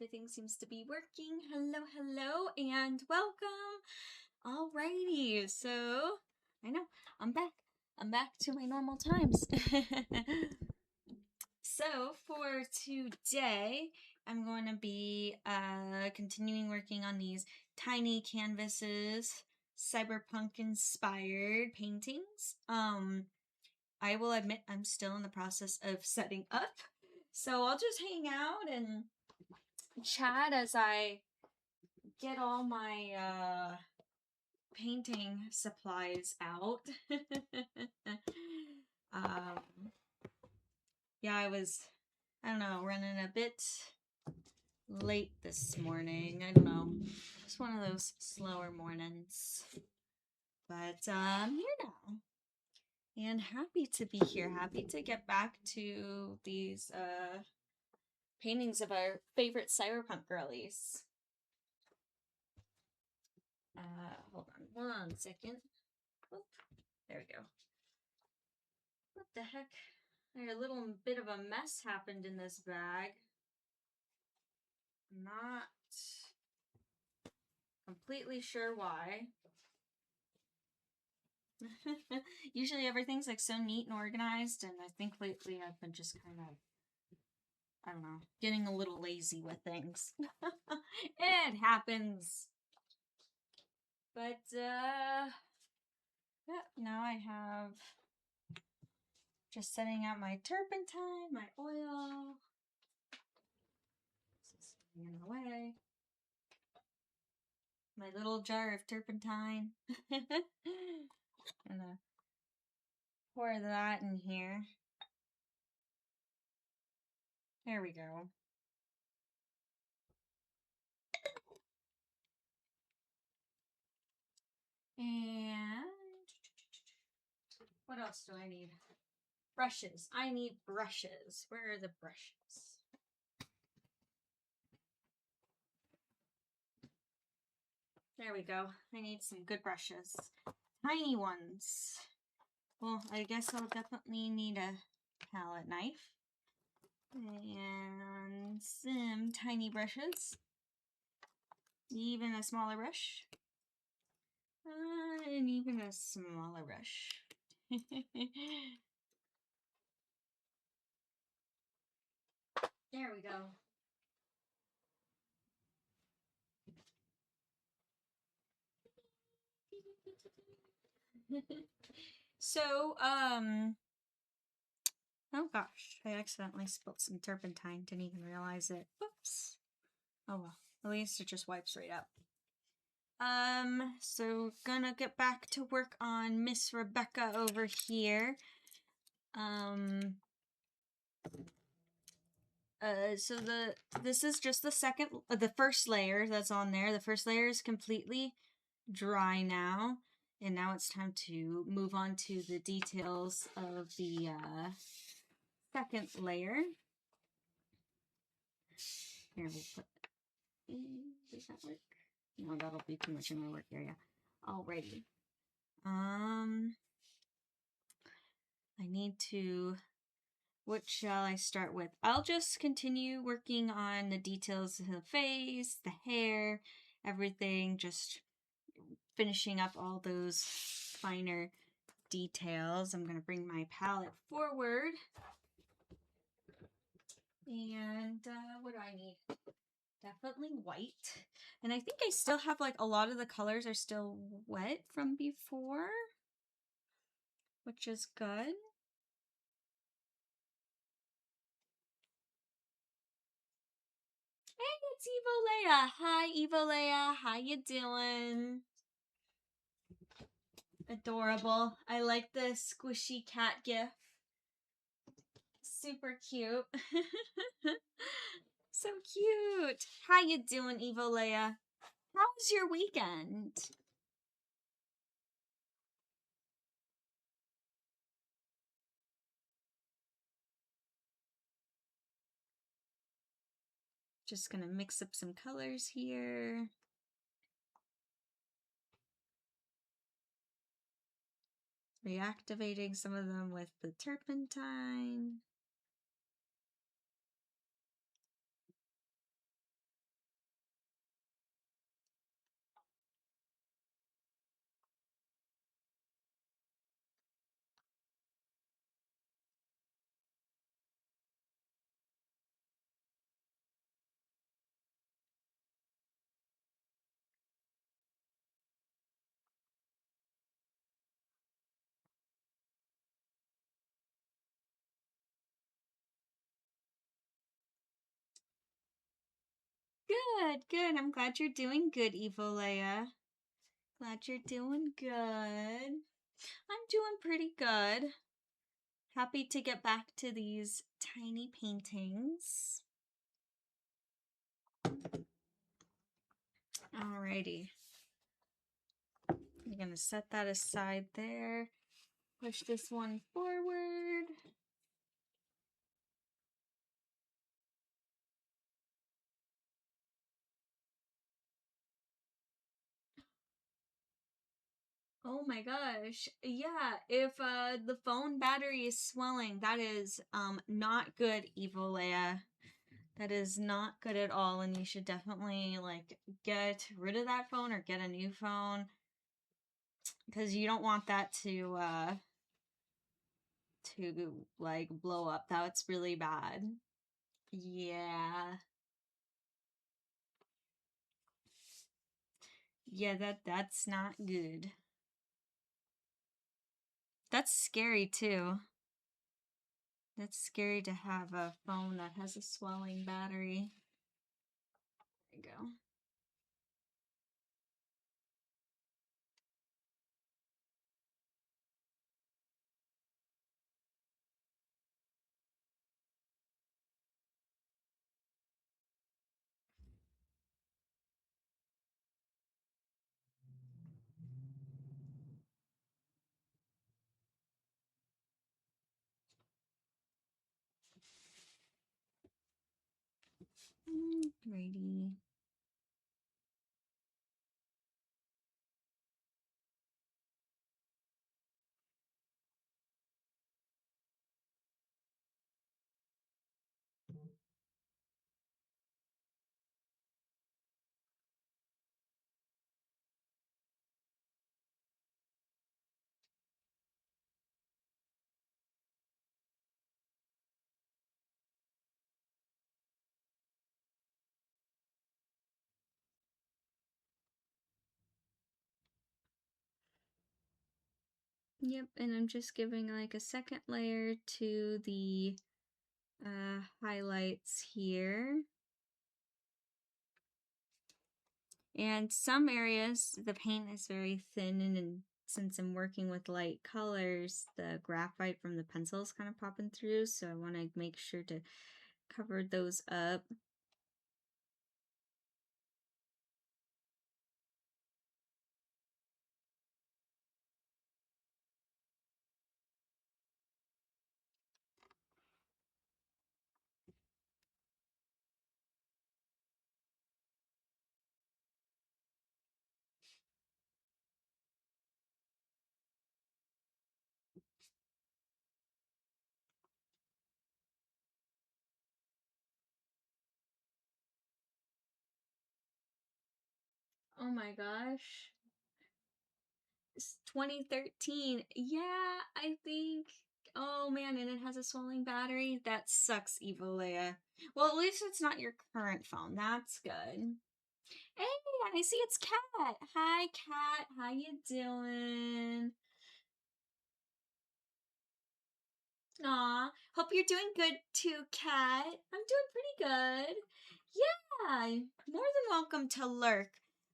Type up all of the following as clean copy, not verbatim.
Everything seems to be working. Hello, and welcome. Alrighty, so I know I'm back. I'm back to my normal times. So for today, I'm going to be continuing working on these tiny canvases, cyberpunk inspired paintings. I will admit I'm still in the process of setting up, so I'll just hang out and chat as I get all my painting supplies out. um, yeah, I don't know, running a bit late this morning. I don't know, just one of those slower mornings. But I'm here now. And happy to be here. Happy to get back to these paintings of our favorite cyberpunk girlies. Hold on a second. Oop, there we go. What the heck? A little bit of a mess happened in this bag. Not completely sure why. Usually everything's like so neat and organized, and I think lately I've been just kind of, I don't know, getting a little lazy with things. It happens. But, yeah, now I have just setting out my turpentine, my oil. This is in the way. My little jar of turpentine. Gonna pour that in here. There we go. And what else do I need? Brushes. I need brushes. Where are the brushes? There we go. I need some good brushes. Tiny ones. Well, I guess I'll definitely need a palette knife. And some tiny brushes. Even a smaller brush. And even a smaller brush. There we go. So, oh gosh, I accidentally spilled some turpentine, didn't even realize it. Oops. Oh well, at least it just wipes right out. So gonna get back to work on Miss Rebecca over here. So this is just the first layer that's on there. The first layer is completely dry now, and now it's time to move on to the details of the second layer. Here, we'll put. Does that work? No, that'll be too much in my work area. Alrighty. I need to. What shall I start with? I'll just continue working on the details of the face, the hair, everything, just finishing up all those finer details. I'm going to bring my palette forward. And what do I need? Definitely white. And I think I still have like a lot of the colors are still wet from before, which is good. Hey, it's Evolea. Hi, Evolea. How you doing? Adorable. I like the squishy cat gif. Super cute. So cute. How you doing, Evolea? How was your weekend? Just gonna mix up some colors here. Reactivating some of them with the turpentine. Good. I'm glad you're doing good, Evil Leia. Glad you're doing good. I'm doing pretty good. Happy to get back to these tiny paintings. Alrighty. You're gonna set that aside there. Push this one forward. Oh my gosh. Yeah, if the phone battery is swelling, that is not good, Evil Leia. That is not good at all, and you should definitely like get rid of that phone or get a new phone because you don't want that to like blow up. That's really bad. Yeah. Yeah, that's not good. That's scary too. That's scary to have a phone that has a swelling battery. There you go. Alrighty. Yep, and I'm just giving like a second layer to the highlights here. And some areas, the paint is very thin, and since I'm working with light colors, the graphite from the pencil is kind of popping through, so I want to make sure to cover those up. Oh my gosh. It's 2013. Yeah, I think. Oh man, and it has a swelling battery. That sucks, Evil Leia. Well, at least it's not your current phone. That's good. Hey, I see it's Cat. Hi, Cat. How you doing? Aw, hope you're doing good too, Cat. I'm doing pretty good. Yeah, more than welcome to lurk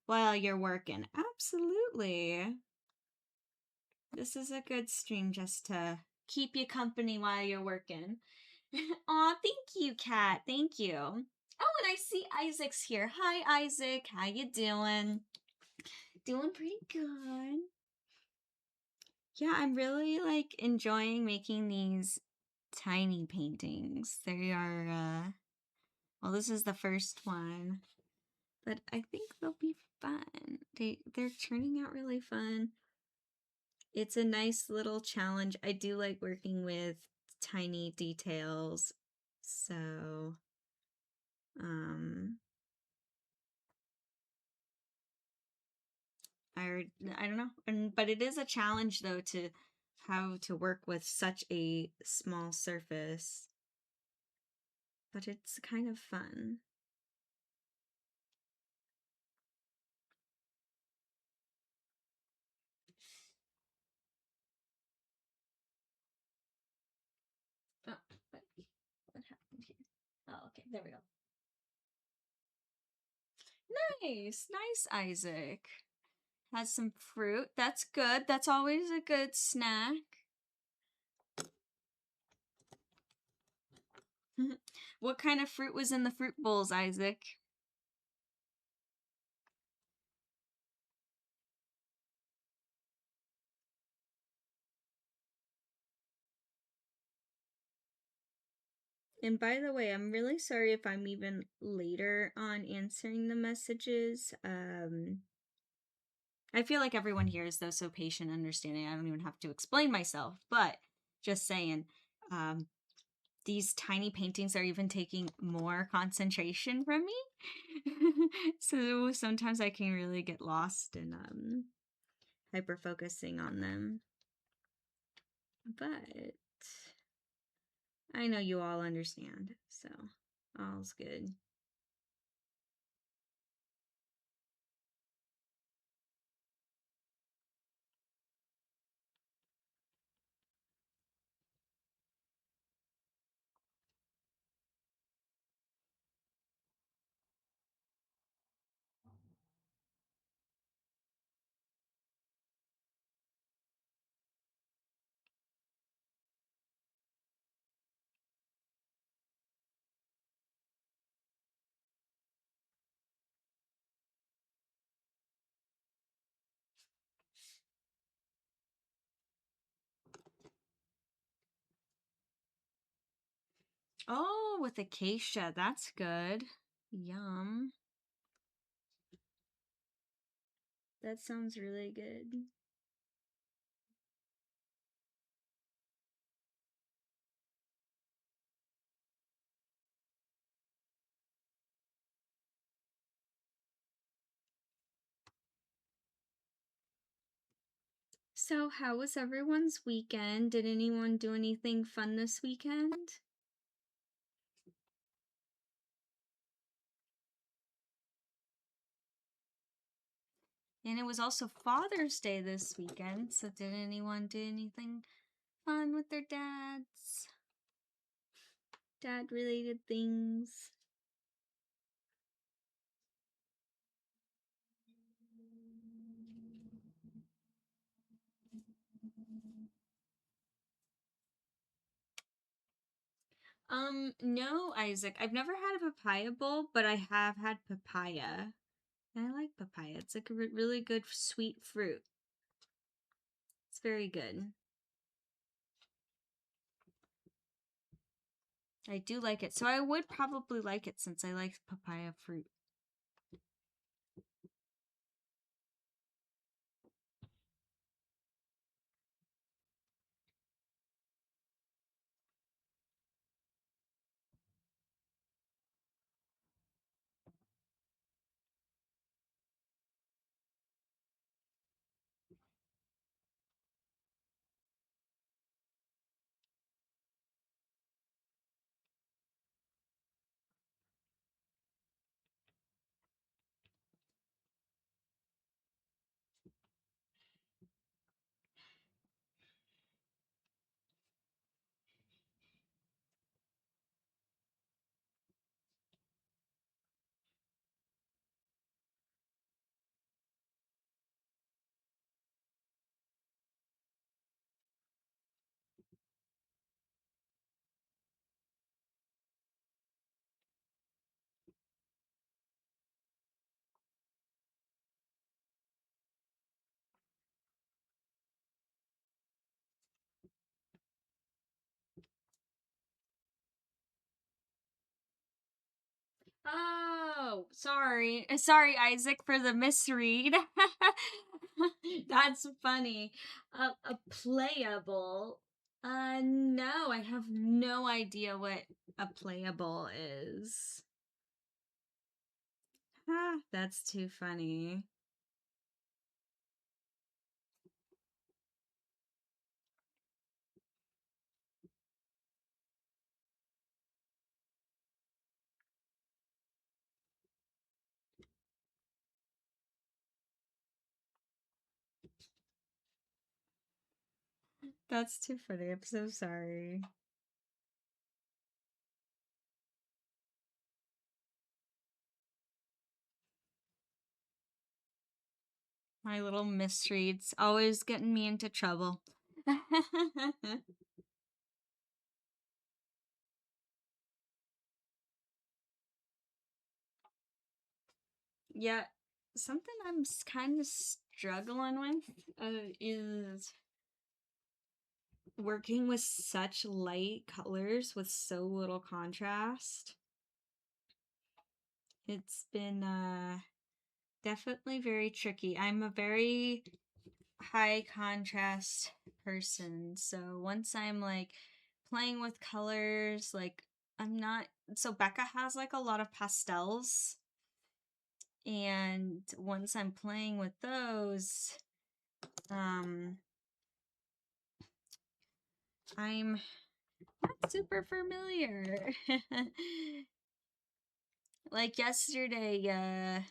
while you're working. Absolutely. This is a good stream just to keep you company while you're working. Aw, thank you, Kat. Thank you. Oh, and I see Isaac's here. Hi, Isaac. How you doing? Doing pretty good. Yeah, I'm really like enjoying making these tiny paintings. They are well, this is the first one, but I think they'll be fun. They're turning out really fun. It's a nice little challenge. I do like working with tiny details. So, um, I I don't know. But it is a challenge though to how to work with such a small surface. But it's kind of fun. Oh, what happened here? Oh, okay, there we go. Nice, nice, Isaac. Has some fruit. That's good. That's always a good snack. What kind of fruit was in the fruit bowls, Isaac? And by the way, I'm really sorry if I'm even later on answering the messages. I feel like everyone here is though so patient, understanding. I don't even have to explain myself, but just saying, um, these tiny paintings are even taking more concentration from me. So sometimes I can really get lost in hyper focusing on them. But I know you all understand, so all's good. Oh, with acacia, that's good. Yum. That sounds really good. So, how was everyone's weekend? Did anyone do anything fun this weekend? And it was also Father's Day this weekend, so did anyone do anything fun with their dads? Dad related things? No, Isaac. I've never had a papaya bowl, but I have had papaya. And I like papaya. It's like a really good sweet fruit. It's very good. I do like it. So I would probably like it since I like papaya fruit. Oh, sorry. Sorry, Isaac, for the misread. That's funny. A playable. No, I have no idea what a playable is. That's too funny. That's too funny. I'm so sorry. My little mystery. It's always getting me into trouble. Yeah, something I'm kind of struggling with is working with such light colors with so little contrast. It's been definitely very tricky. I'm a very high contrast person. So once I'm like playing with colors, like I'm not so Becca has like a lot of pastels, and once I'm playing with those, um I'm not super familiar. Like yesterday,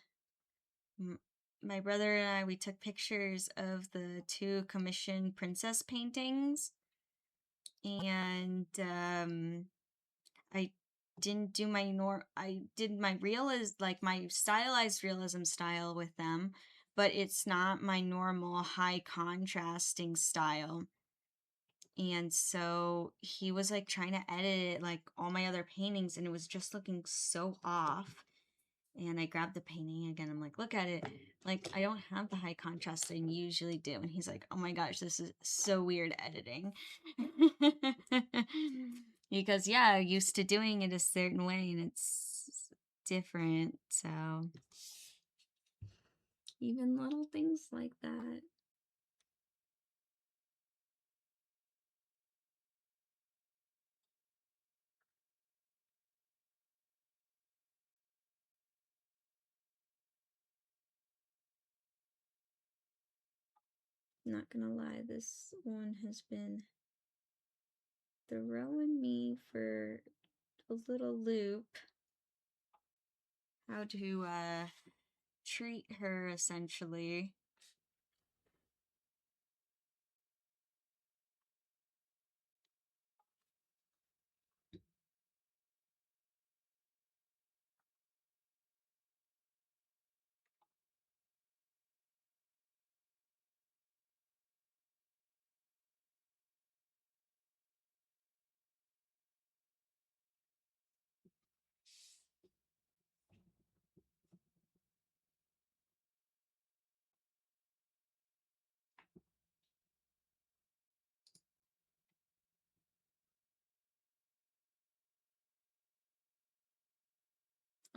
my brother and I, we took pictures of the two commissioned princess paintings, and I didn't do I did my real is like my stylized realism style with them, but it's not my normal high contrasting style. And so he was like trying to edit like all my other paintings, and it was just looking so off. And I grabbed the painting again. I'm like, look at it. Like, I don't have the high contrast I usually do. And he's like, oh my gosh, this is so weird editing. Because, yeah, I'm used to doing it a certain way and it's different. So, even little things like that. Not gonna lie, this one has been throwing me for a little loop. How to treat her essentially.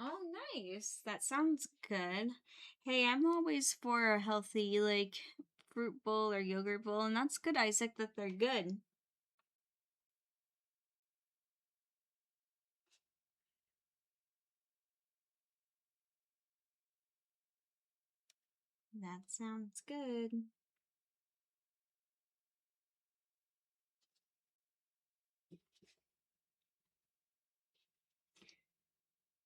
Oh, nice. That sounds good. Hey, I'm always for a healthy, like, fruit bowl or yogurt bowl, and that's good, Isaac, that they're good. That sounds good.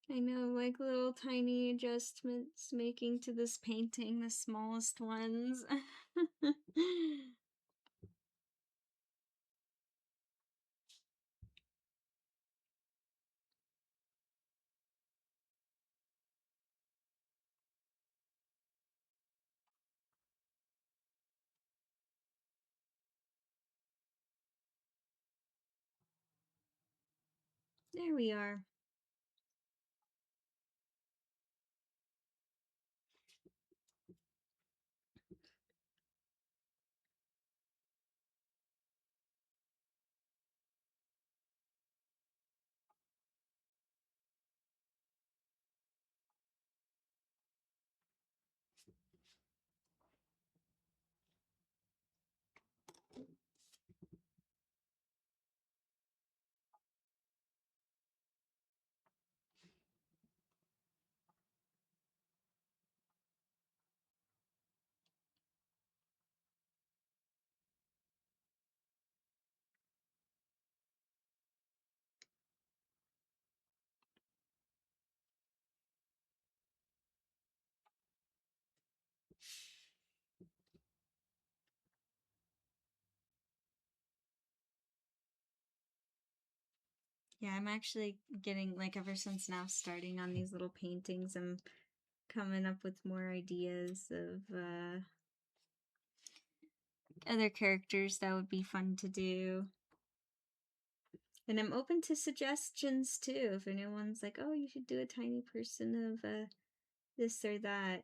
I know, like, little tiny adjustments making to this painting, the smallest ones. There we are. Yeah, I'm actually getting, like, ever since now starting on these little paintings, I'm coming up with more ideas of, other characters that would be fun to do. And I'm open to suggestions too. If anyone's like, oh, you should do a tiny person of this or that.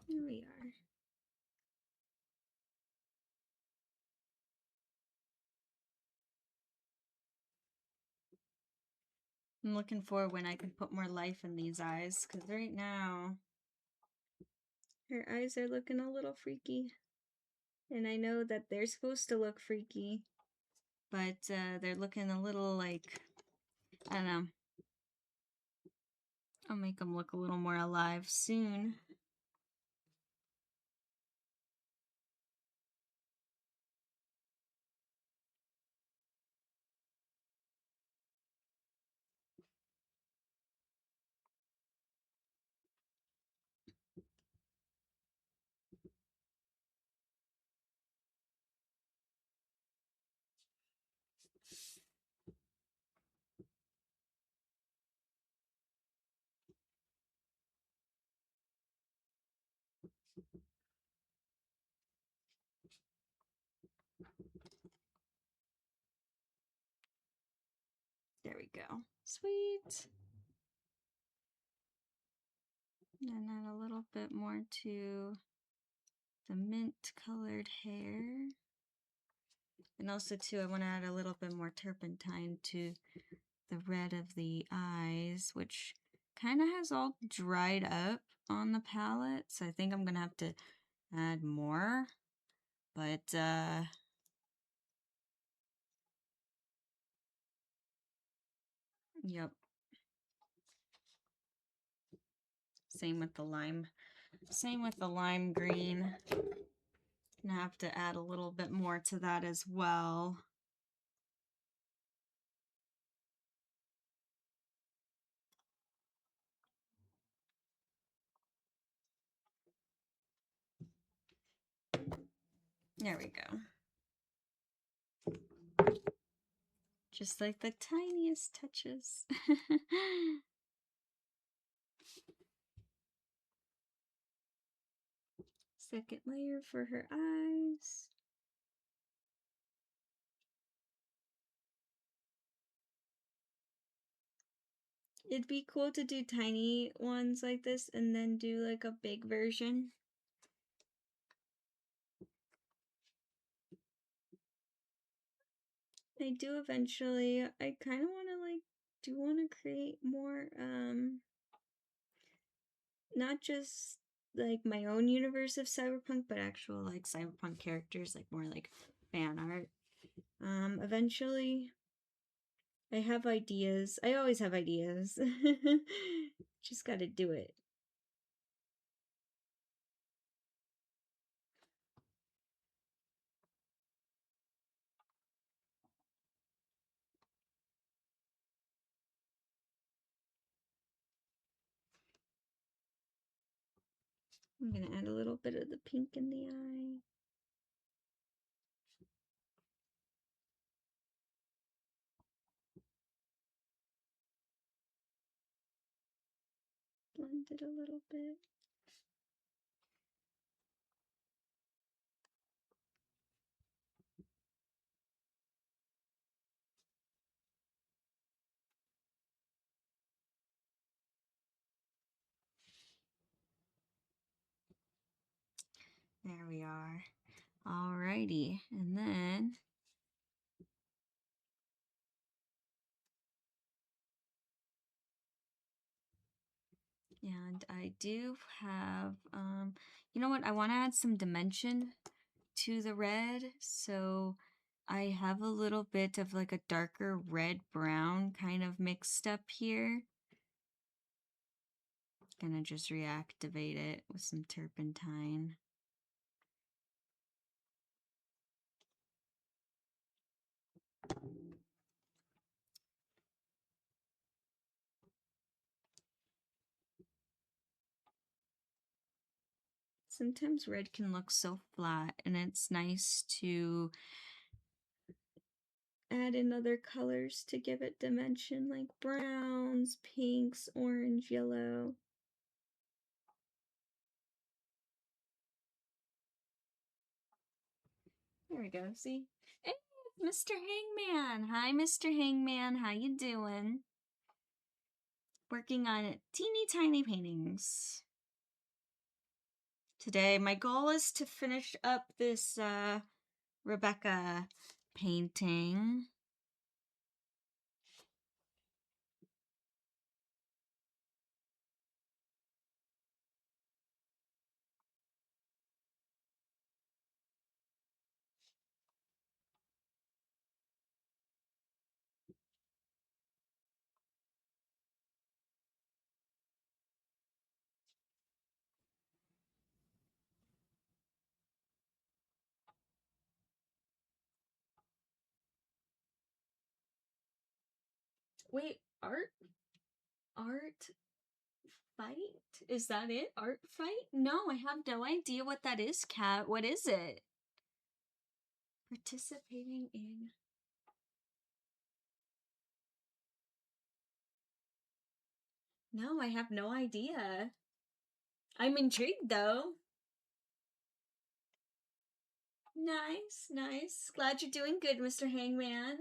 Here we are. I'm looking for when I can put more life in these eyes, because right now her eyes are looking a little freaky. And I know that they're supposed to look freaky, but they're looking a little like, I don't know. I'll make them look a little more alive soon. There we go. Sweet. And add a little bit more to the mint colored hair. And also too, I want to add a little bit more turpentine to the red of the eyes, which kind of has all dried up on the palette. So I think I'm going to have to add more. But, yep. Same with the lime. Same with the lime green. Gonna have to add a little bit more to that as well. There we go. Just like the tiniest touches. Second layer for her eyes. It'd be cool to do tiny ones like this and then do like a big version. I do eventually. I kind of want to create more, not just like my own universe of cyberpunk, but actual like cyberpunk characters, like more like fan art. Eventually, I have ideas. I always have ideas. Just gotta do it. I'm gonna add a little bit of the pink in the eye. Blend it a little bit. There we are. Alrighty, and then and I do have you know what, I want to add some dimension to the red, so I have a little bit of like a darker red brown kind of mixed up here. Gonna just reactivate it with some turpentine. Sometimes red can look so flat, and it's nice to add in other colors to give it dimension, like browns, pinks, orange, yellow. There we go, see? Hey, Mr. Hangman! Hi, Mr. Hangman, how you doing? Working on teeny tiny paintings. Today, my goal is to finish up this Rebecca painting. Wait, art fight? Is that it? Art fight? No, I have no idea what that is, Kat. What is it? Participating in... No, I have no idea. I'm intrigued, though. Nice, nice. Glad you're doing good, Mr. Hangman.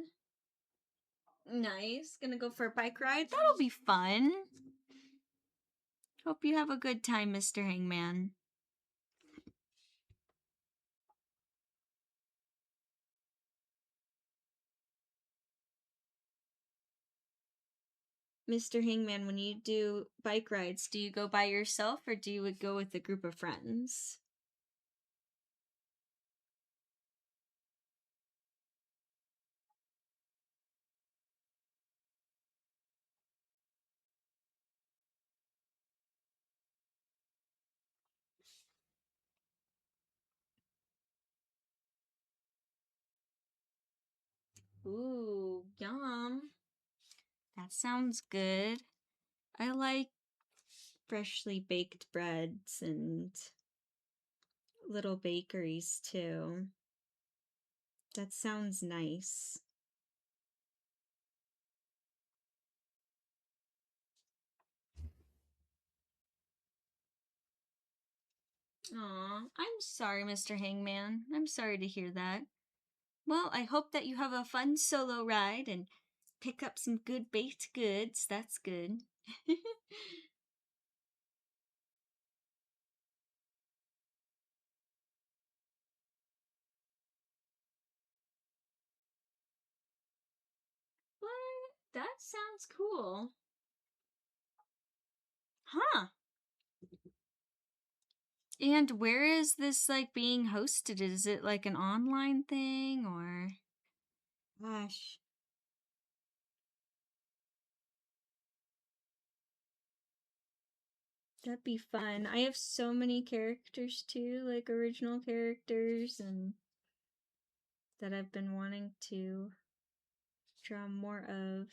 Nice. Gonna go for a bike ride? That'll be fun. Hope you have a good time, Mr. Hangman. Mr. Hangman, when you do bike rides, do you go by yourself or do you go with a group of friends? Ooh, yum. That sounds good. I like freshly baked breads and little bakeries too. That sounds nice. Aw, I'm sorry, Mr. Hangman. I'm sorry to hear that. Well, I hope that you have a fun solo ride and pick up some good baked goods. That's good. What? That sounds cool. Huh. And where is this like being hosted? Is it like an online thing or? Gosh. That'd be fun. I have so many characters too, like original characters and that I've been wanting to draw more of.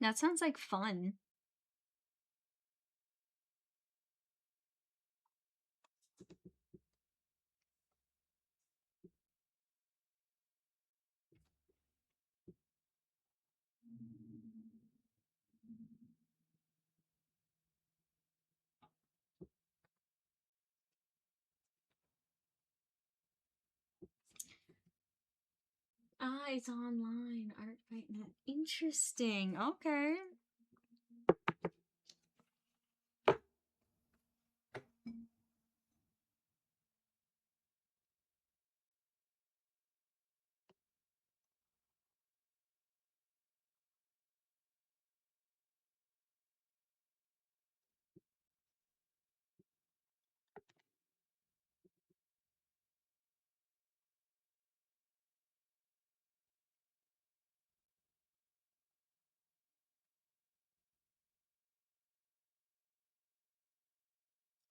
That sounds like fun. Ah, it's online. Art Fight Net. Interesting. Okay.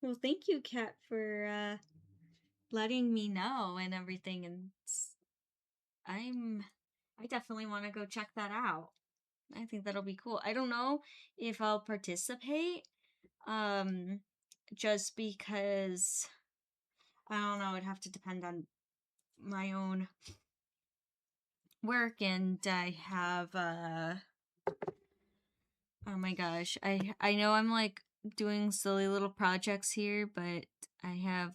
Well, thank you, Kat, for letting me know and everything. And I definitely want to go check that out. I think that'll be cool. I don't know if I'll participate, um, just because I don't know. It'd have to depend on my own work, and I have oh my gosh, I know I'm like doing silly little projects here, but I have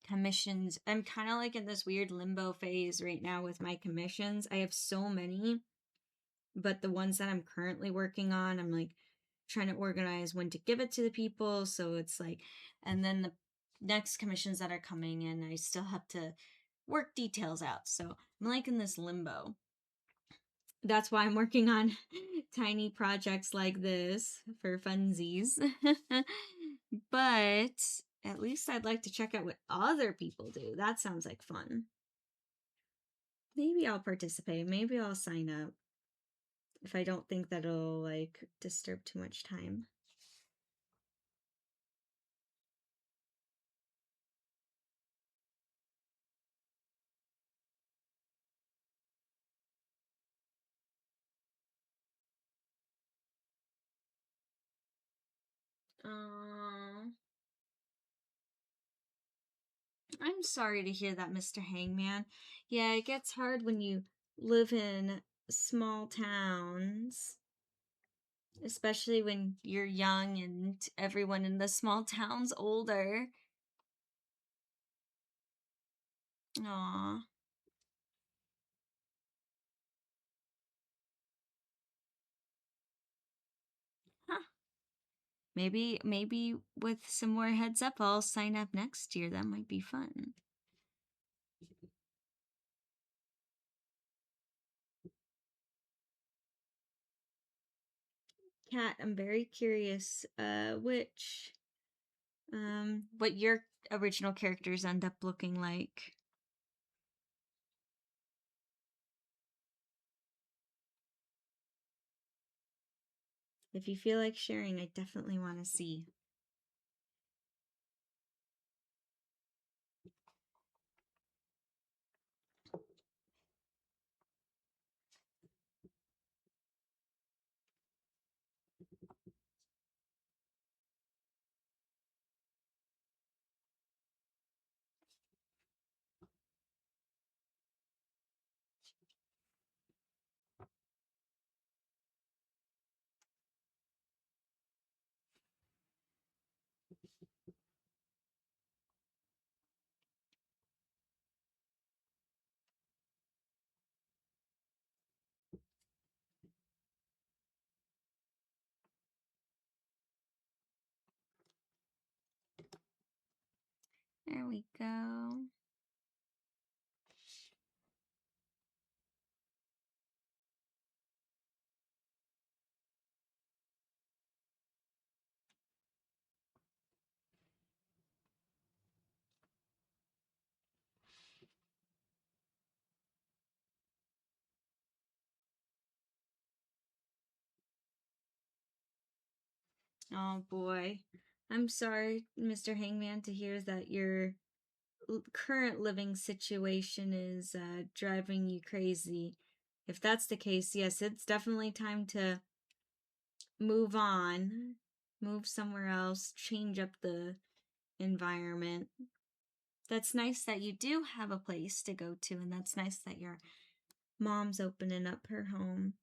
commissions. I'm kind of like in this weird limbo phase right now with my commissions. I have so many, but the ones that I'm currently working on, I'm like trying to organize when to give it to the people. So it's like, and then the next commissions that are coming in, I still have to work details out. So I'm like in this limbo. That's why I'm working on tiny projects like this for funsies. But at least I'd like to check out what other people do. That sounds like fun. Maybe I'll participate. Maybe I'll sign up if I don't think that'll like disturb too much time. Uh, I'm sorry to hear that, Mr. Hangman. Yeah, it gets hard when you live in small towns, especially when you're young and everyone in the small town's older. Aw. Huh. Maybe with some more heads up, I'll sign up next year. That might be fun. Kat, I'm very curious, what your original characters end up looking like. If you feel like sharing, I definitely want to see. There we go. Oh boy. I'm sorry, Mr. Hangman, to hear that your current living situation is driving you crazy. If that's the case, yes, it's definitely time to move on, move somewhere else, change up the environment. That's nice that you do have a place to go to, and that's nice that your mom's opening up her home.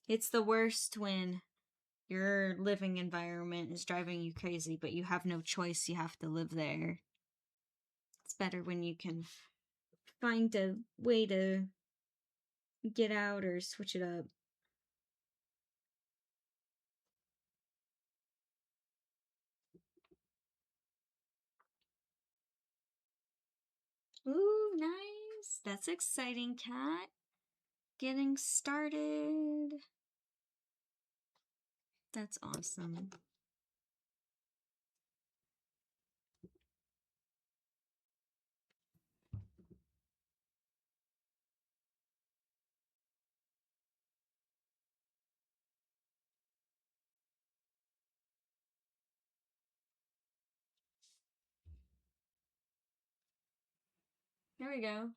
It's the worst when your living environment is driving you crazy, but you have no choice, you have to live there. It's better when you can find a way to get out or switch it up. Ooh, nice. That's exciting, Kat. Getting started. That's awesome. There we go.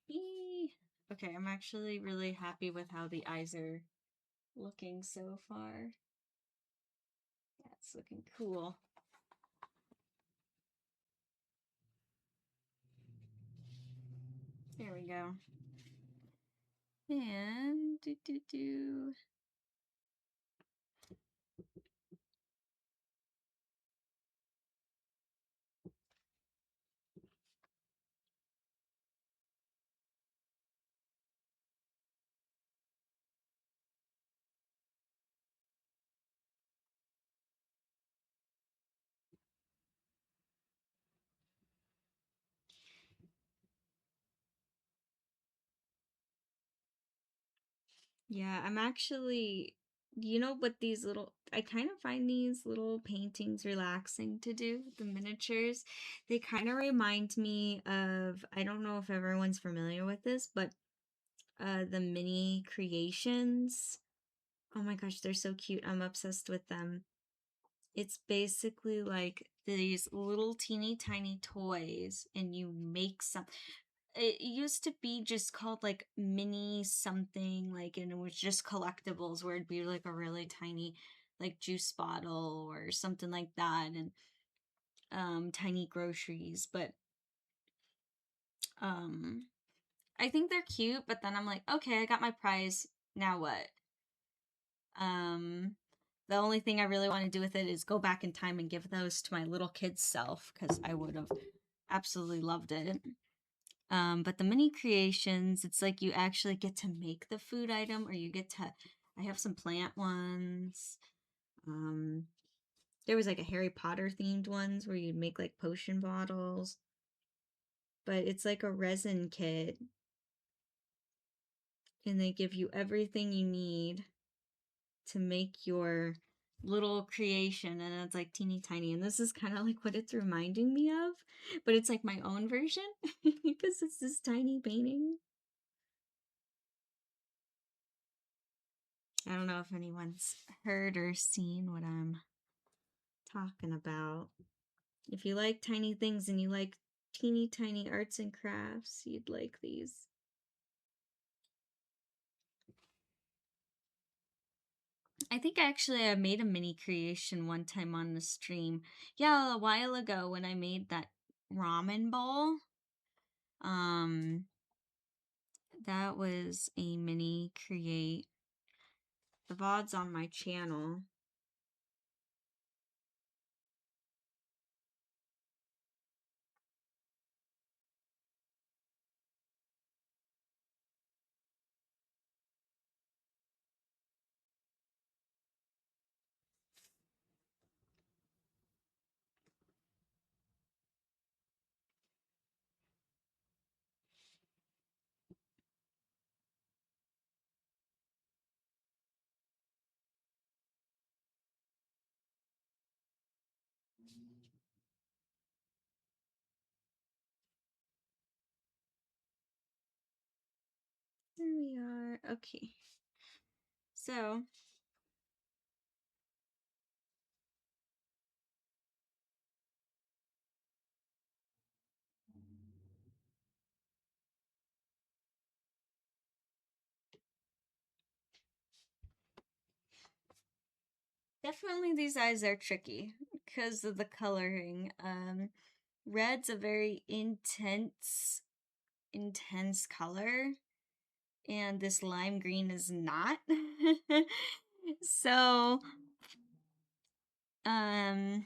Eee. Okay, I'm actually really happy with how the eyes are looking so far. Yeah, it's looking cool. There we go. And do. Yeah, I'm actually, what these I kind of find these little paintings relaxing to do, the miniatures. They kind of remind me of, I don't know if everyone's familiar with this, but the mini creations. Oh my gosh, they're so cute. I'm obsessed with them. It's basically like these little teeny tiny toys, and you make some. It used to be just called like mini something, like, and it was just collectibles where it'd be like a really tiny, like, juice bottle or something like that, and tiny groceries. But um, I think they're cute. But then I'm like, okay, I got my prize. Now what? Um, the only thing I really want to do with it is go back in time and give those to my little kid self, because I would have absolutely loved it. But the mini creations, it's like you actually get to make the food item, or you get to. I have some plant ones. Um, there was like a Harry Potter themed ones where you'd make like potion bottles, but it's like a resin kit, and they give you everything you need to make your little creation, and it's like teeny tiny, and this is kind of like what it's reminding me of, but it's like my own version because it's this tiny painting. I don't know if anyone's heard or seen what I'm talking about. If you like tiny things and you like teeny tiny arts and crafts, you'd like these. I think actually I made a mini creation one time on the stream. Yeah, a while ago when I made that ramen bowl. Um, that was a mini create. The VOD's on my channel. There we are. Okay. So, definitely these eyes are tricky because of the coloring. Red's a very intense color, and this lime green is not. So, um,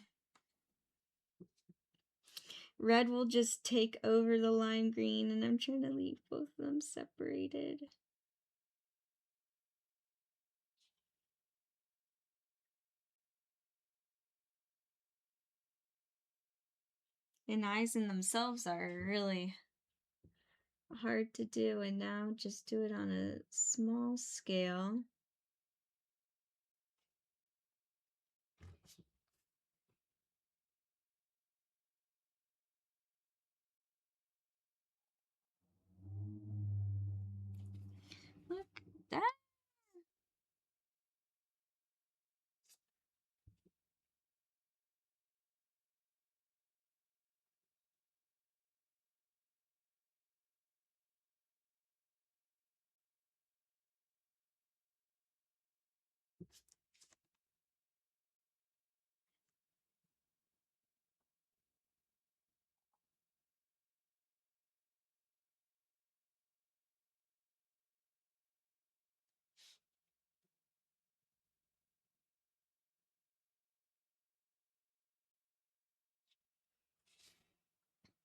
red will just take over the lime green, and I'm trying to leave both of them separated. And eyes in themselves are really hard to do, and now just do it on a small scale. Look, that.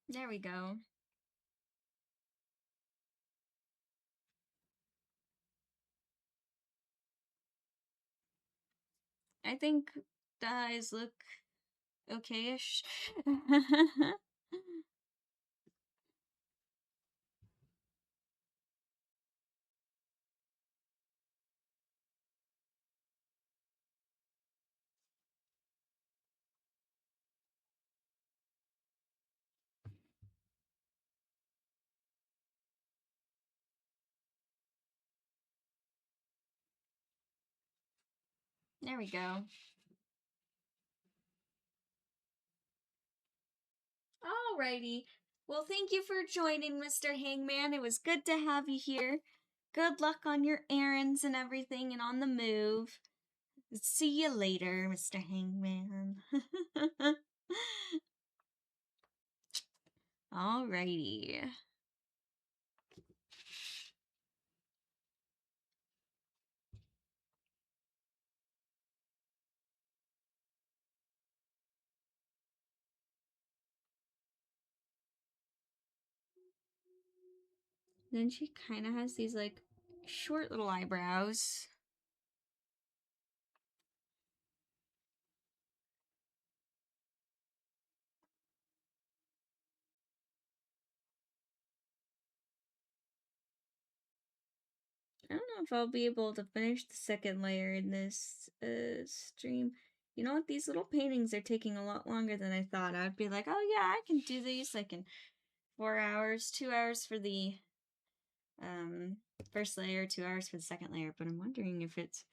There we go. I think the eyes look okay-ish. There we go. Alrighty. Well, thank you for joining, Mr. Hangman. It was good to have you here. Good luck on your errands and everything and on the move. See you later, Mr. Hangman. Alrighty. Then she kind of has these like short little eyebrows. I don't know if I'll be able to finish the second layer in this stream. You know what? These little paintings are taking a lot longer than I thought. I'd be like, oh yeah, I can do these like in 4 hours, 2 hours for the first layer, 2 hours for the second layer. But I'm wondering if it's,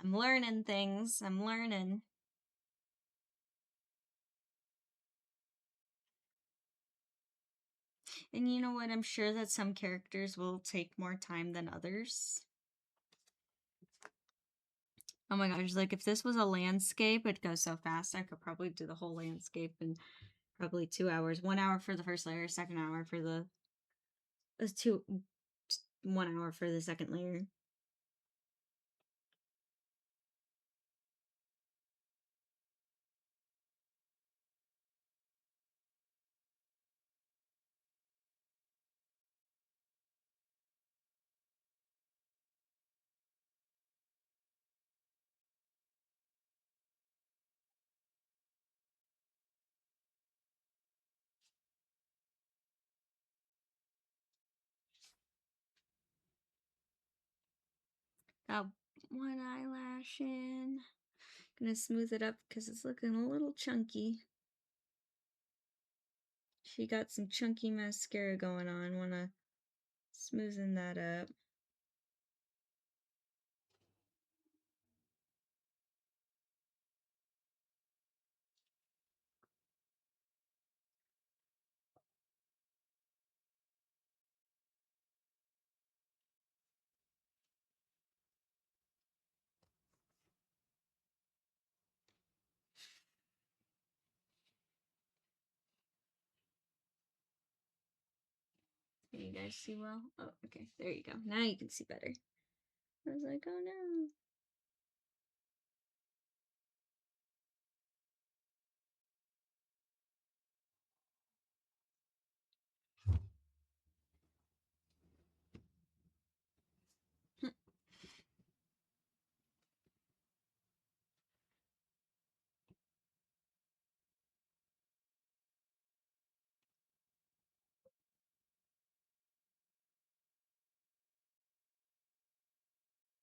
I'm learning things. I'm learning. And you know what? I'm sure that some characters will take more time than others. Oh my gosh, like if this was a landscape, it'd go so fast. I could probably do the whole landscape in probably 2 hours. 1 hour for the first layer, second hour for the two 1 hour for the second layer. Got one eyelash in. Gonna smooth it up because it's looking a little chunky. She got some chunky mascara going on. Wanna smoothen that up. Can you guys see well? Oh, okay. There you go. Now you can see better. I was like, oh no.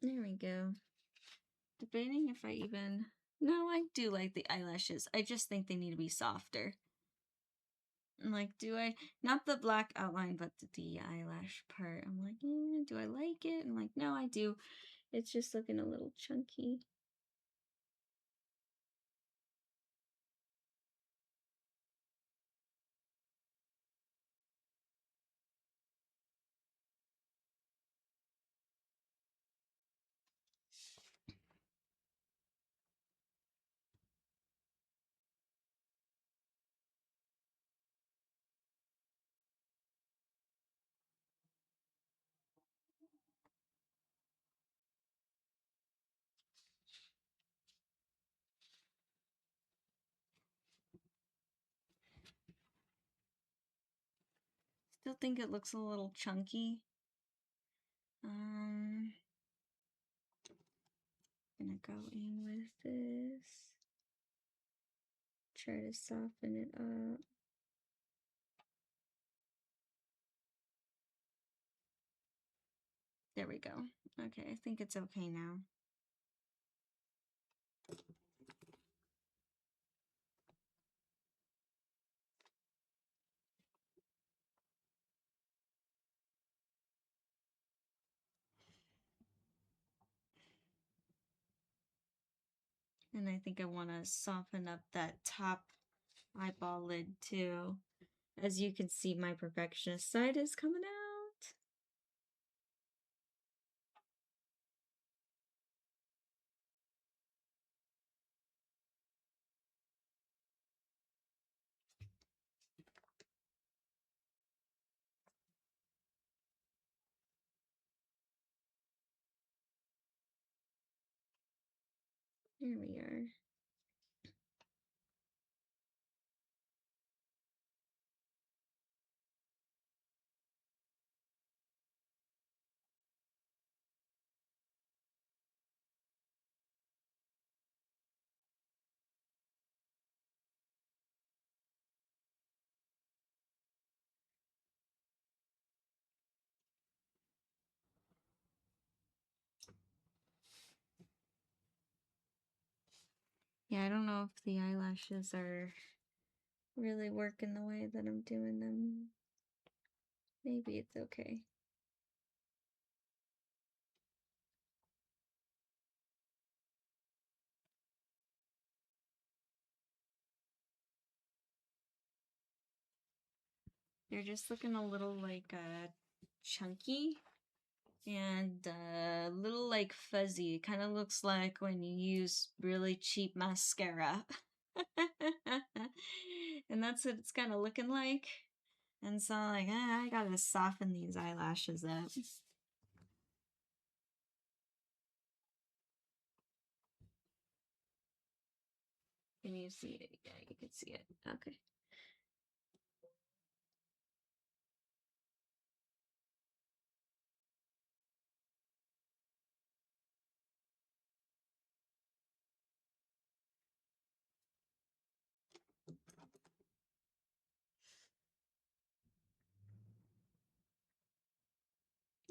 There we go. Debating if I even... No, I do like the eyelashes. I just think they need to be softer. Like, do I... Not the black outline, but the eyelash part. I'm like, do I like it? I'm like, no, I do. It's just looking a little chunky. Still think it looks a little chunky. Gonna go in with this. Try to soften it up. There we go. Okay, I think it's okay now. And I think I want to soften up that top eyeball lid too. As you can see, my perfectionist side is coming out. Here we are. Yeah, I don't know if the eyelashes are really working the way that I'm doing them. Maybe it's okay. They're just looking a little like chunky and a little like fuzzy. It kind of looks like when you use really cheap mascara. And that's what it's kind of looking like. And so like, I gotta soften these eyelashes up. Can you see it? Yeah, you can see it. Okay.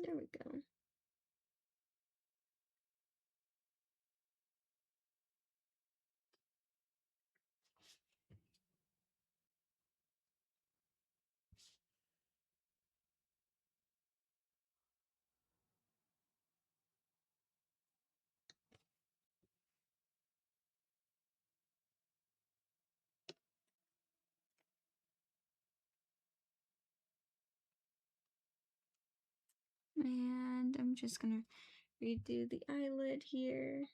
There we go. And I'm just gonna redo the eyelid here.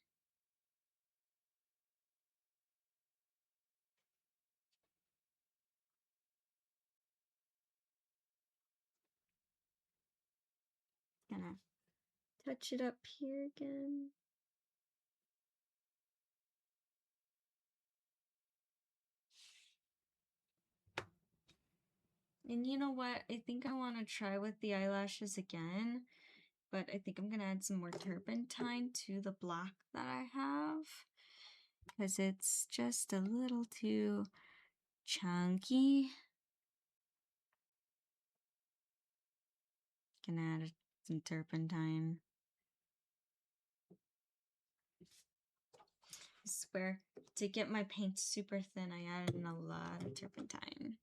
Gonna touch it up here again. And you know what? I think I want to try with the eyelashes again, but I think I'm going to add some more turpentine to the black that I have because it's just a little too chunky. Gonna add some turpentine. I swear, to get my paint super thin, I added in a lot of turpentine.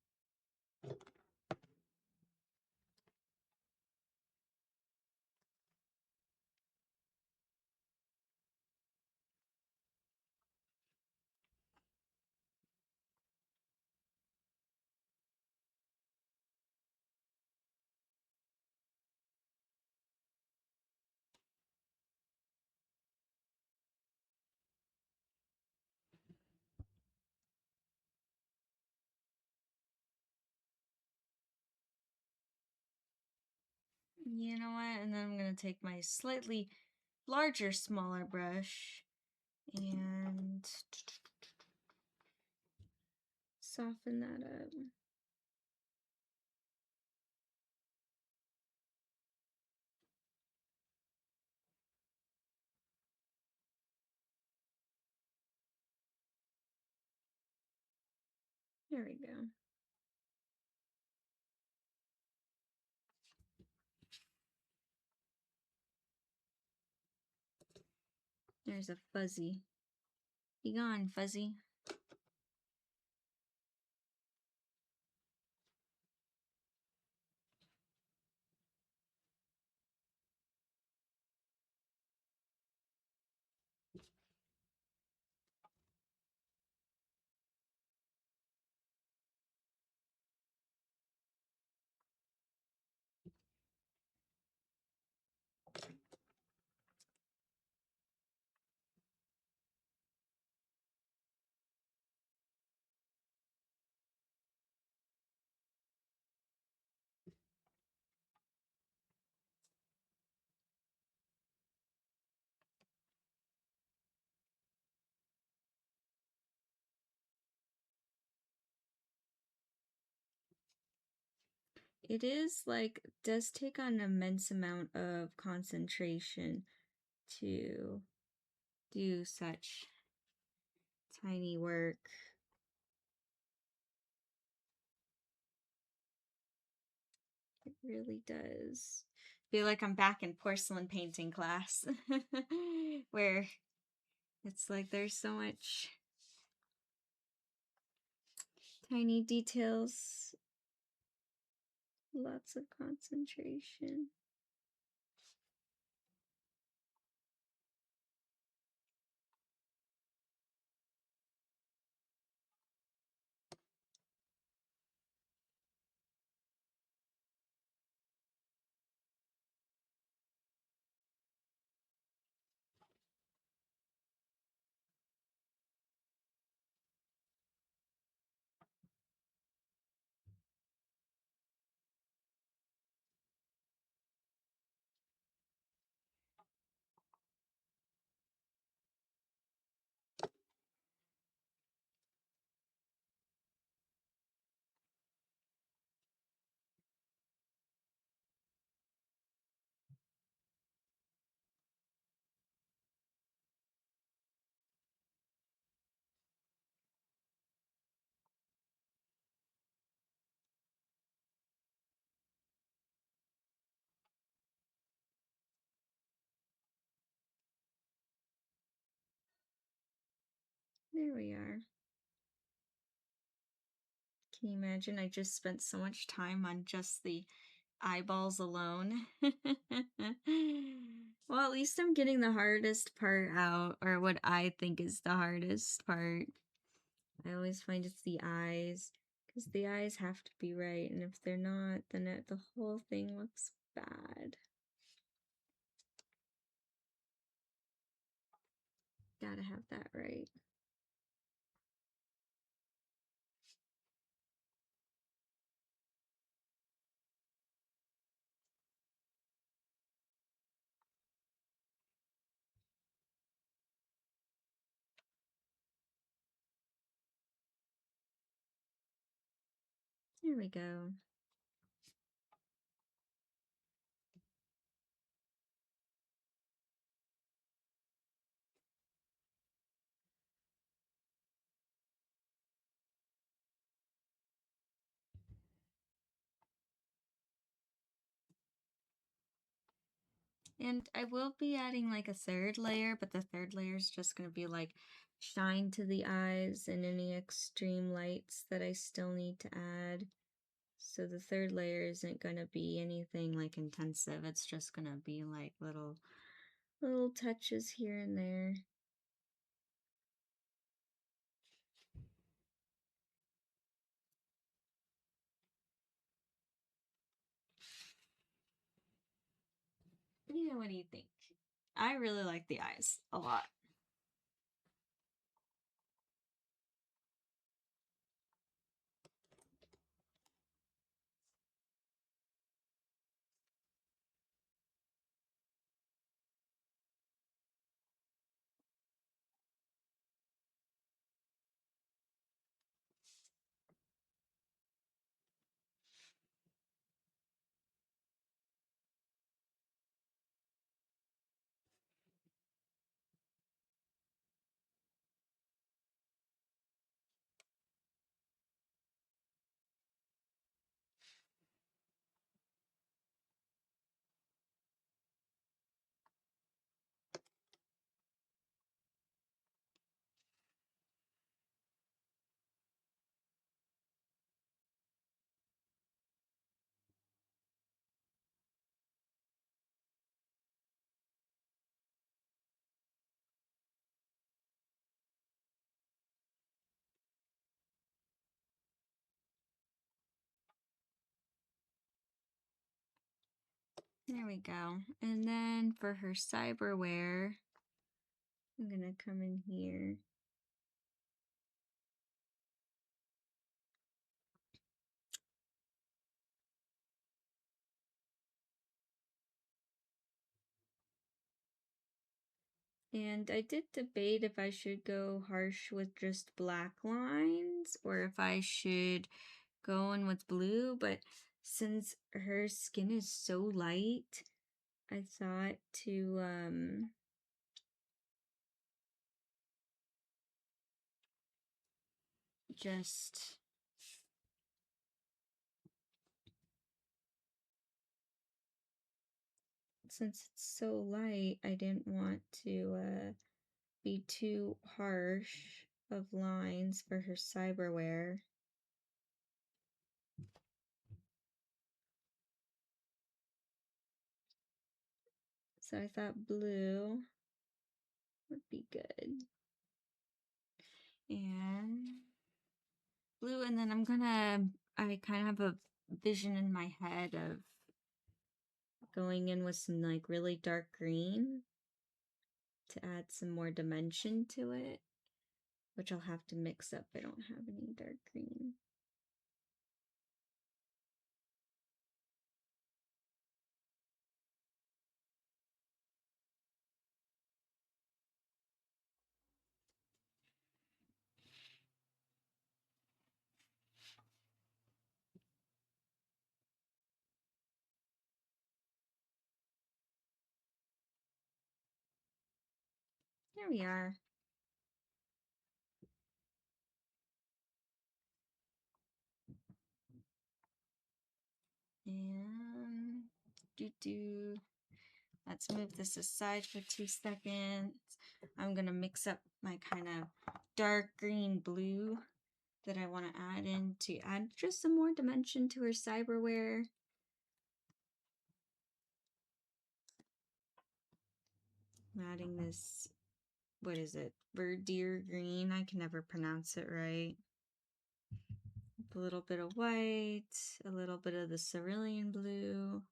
You know what? And then I'm going to take my slightly larger, smaller brush and soften that up. There we go. There's a fuzzy. Be gone, fuzzy. It is like, does take on an immense amount of concentration to do such tiny work. It really does. Feel like I'm back in porcelain painting class where it's like there's so much tiny details, lots of concentration. There we are. Can you imagine? I just spent so much time on just the eyeballs alone. Well, at least I'm getting the hardest part out, or what I think is the hardest part. I always find it's the eyes, because the eyes have to be right, and if they're not, then the whole thing looks bad. Gotta have that right. There we go. And I will be adding like a third layer, but the third layer is just going to be like shine to the eyes and any extreme lights that I still need to add. So the third layer isn't going to be anything like intensive. It's just going to be like little touches here and there. Yeah, what do you think? I really like the eyes a lot. There we go. And then for her cyberware, I'm gonna come in here. And I did debate if I should go harsh with just black lines or if I should go in with blue, but since her skin is so light, I thought to just since it's so light, I didn't want to be too harsh of lines for her cyberware. So I thought blue would be good. And blue, and then I kind of have a vision in my head of going in with some like really dark green to add some more dimension to it, which I'll have to mix up. I don't have any dark green. There we are. And let's move this aside for 2 seconds. I'm gonna mix up my kind of dark green blue that I want to add in to add just some more dimension to her cyberware. I'm adding this, what is it, verdure green? I can never pronounce it right. A little bit of white, a little bit of the cerulean blue.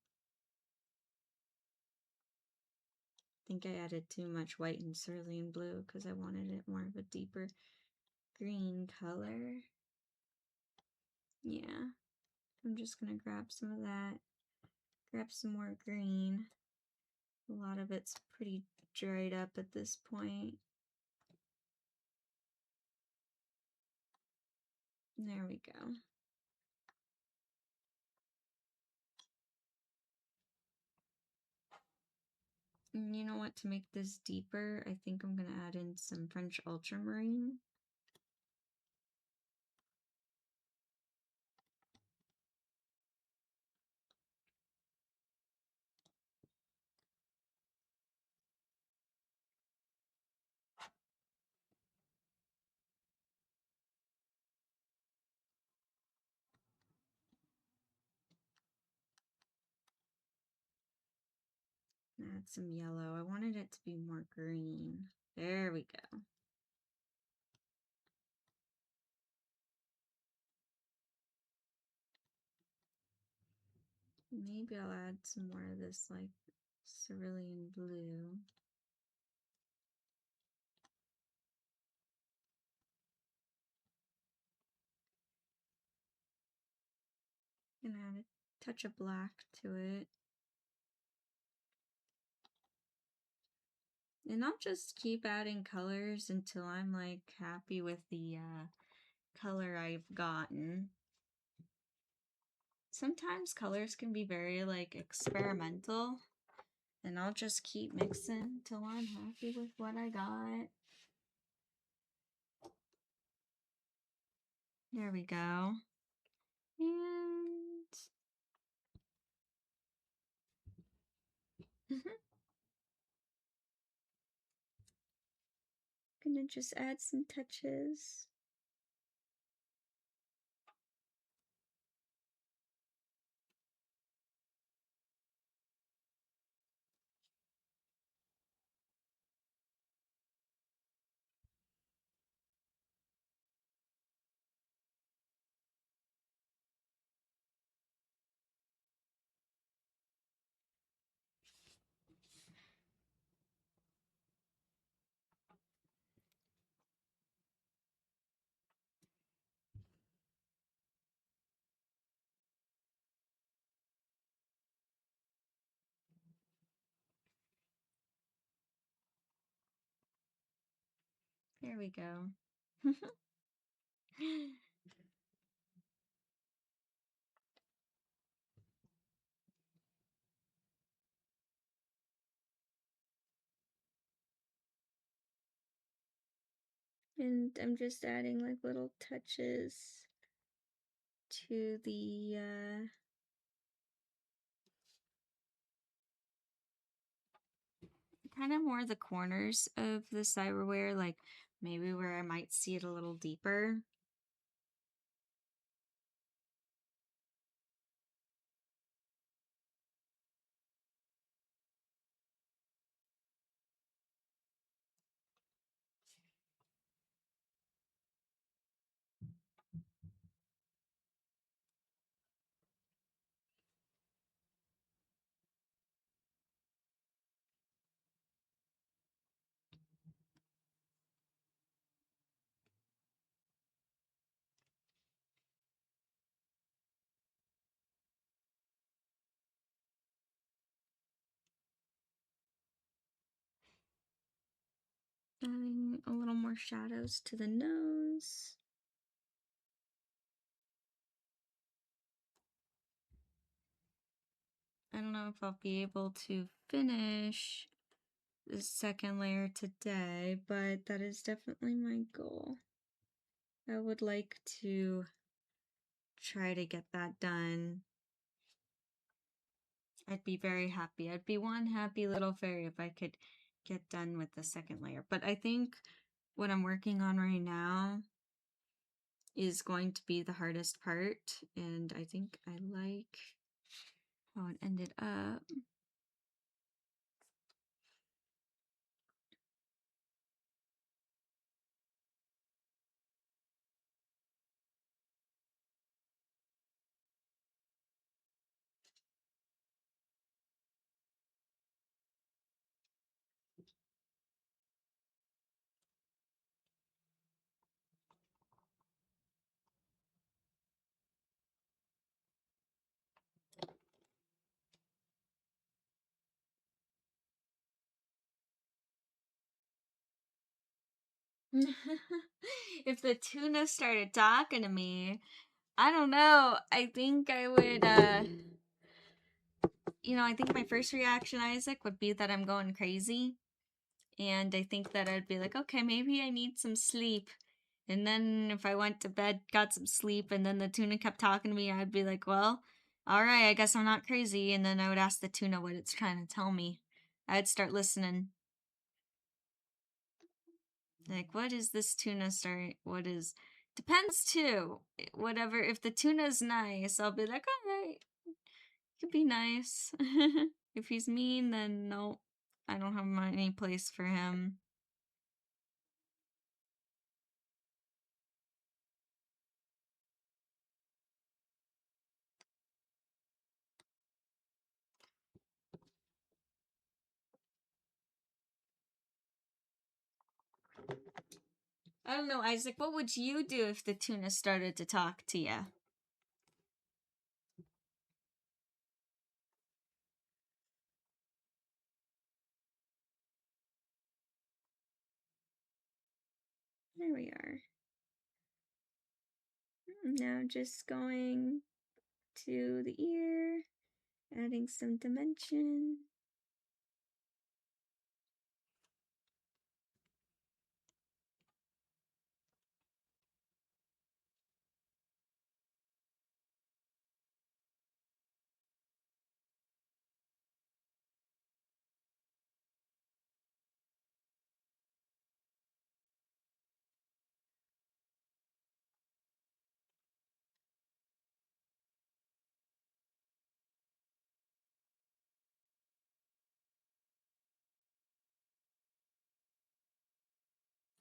I think I added too much white and cerulean blue because I wanted it more of a deeper green color. Yeah, I'm just gonna grab some of that, grab some more green. A lot of it's pretty dried up at this point. There we go. And you know what, to make this deeper, I think I'm gonna add in some French ultramarine. Add some yellow. I wanted it to be more green. There we go. Maybe I'll add some more of this like cerulean blue. And add a touch of black to it. And I'll just keep adding colors until I'm like happy with the color I've gotten. Sometimes colors can be very like experimental, and I'll just keep mixing till I'm happy with what I got. There we go. And gonna just add some touches. There we go. And I'm just adding like little touches to the kind of more the corners of the cyberware, like maybe where I might see it a little deeper. Adding a little more shadows to the nose. I don't know if I'll be able to finish the second layer today, but that is definitely my goal. I would like to try to get that done. I'd be very happy. I'd be one happy little fairy if I could get done with the second layer. But I think what I'm working on right now is going to be the hardest part, and I think I like how it ended up. If the tuna started talking to me, I don't know. I think I would, I think my first reaction, Isaac, would be that I'm going crazy. And I think that I'd be like, okay, maybe I need some sleep. And then if I went to bed, got some sleep, and then the tuna kept talking to me, I'd be like, well, all right, I guess I'm not crazy. And then I would ask the tuna what it's trying to tell me. I'd start listening. Like, what is this tuna start? What is. Depends too. Whatever. If the tuna's nice, I'll be like, all right, could be nice. If he's mean, then no, I don't have any place for him. I don't know, Isaac, what would you do if the tuna started to talk to you? There we are. Now just going to the ear, adding some dimension.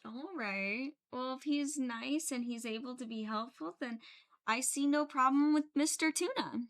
All right. Well, if he's nice and he's able to be helpful, then I see no problem with Mr. Tuna.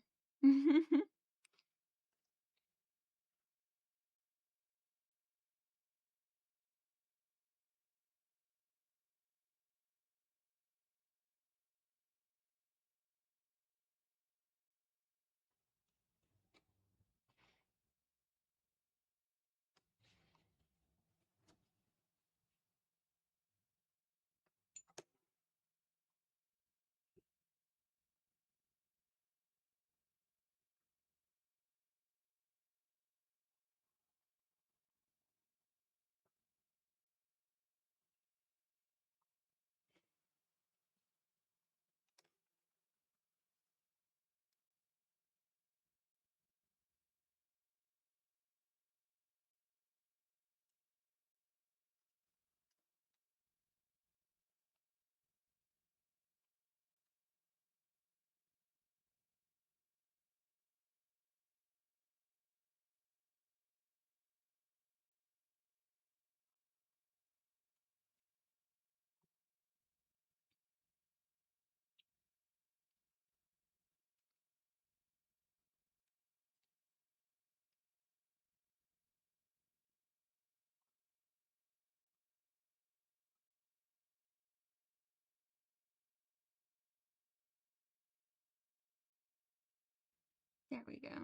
There we go.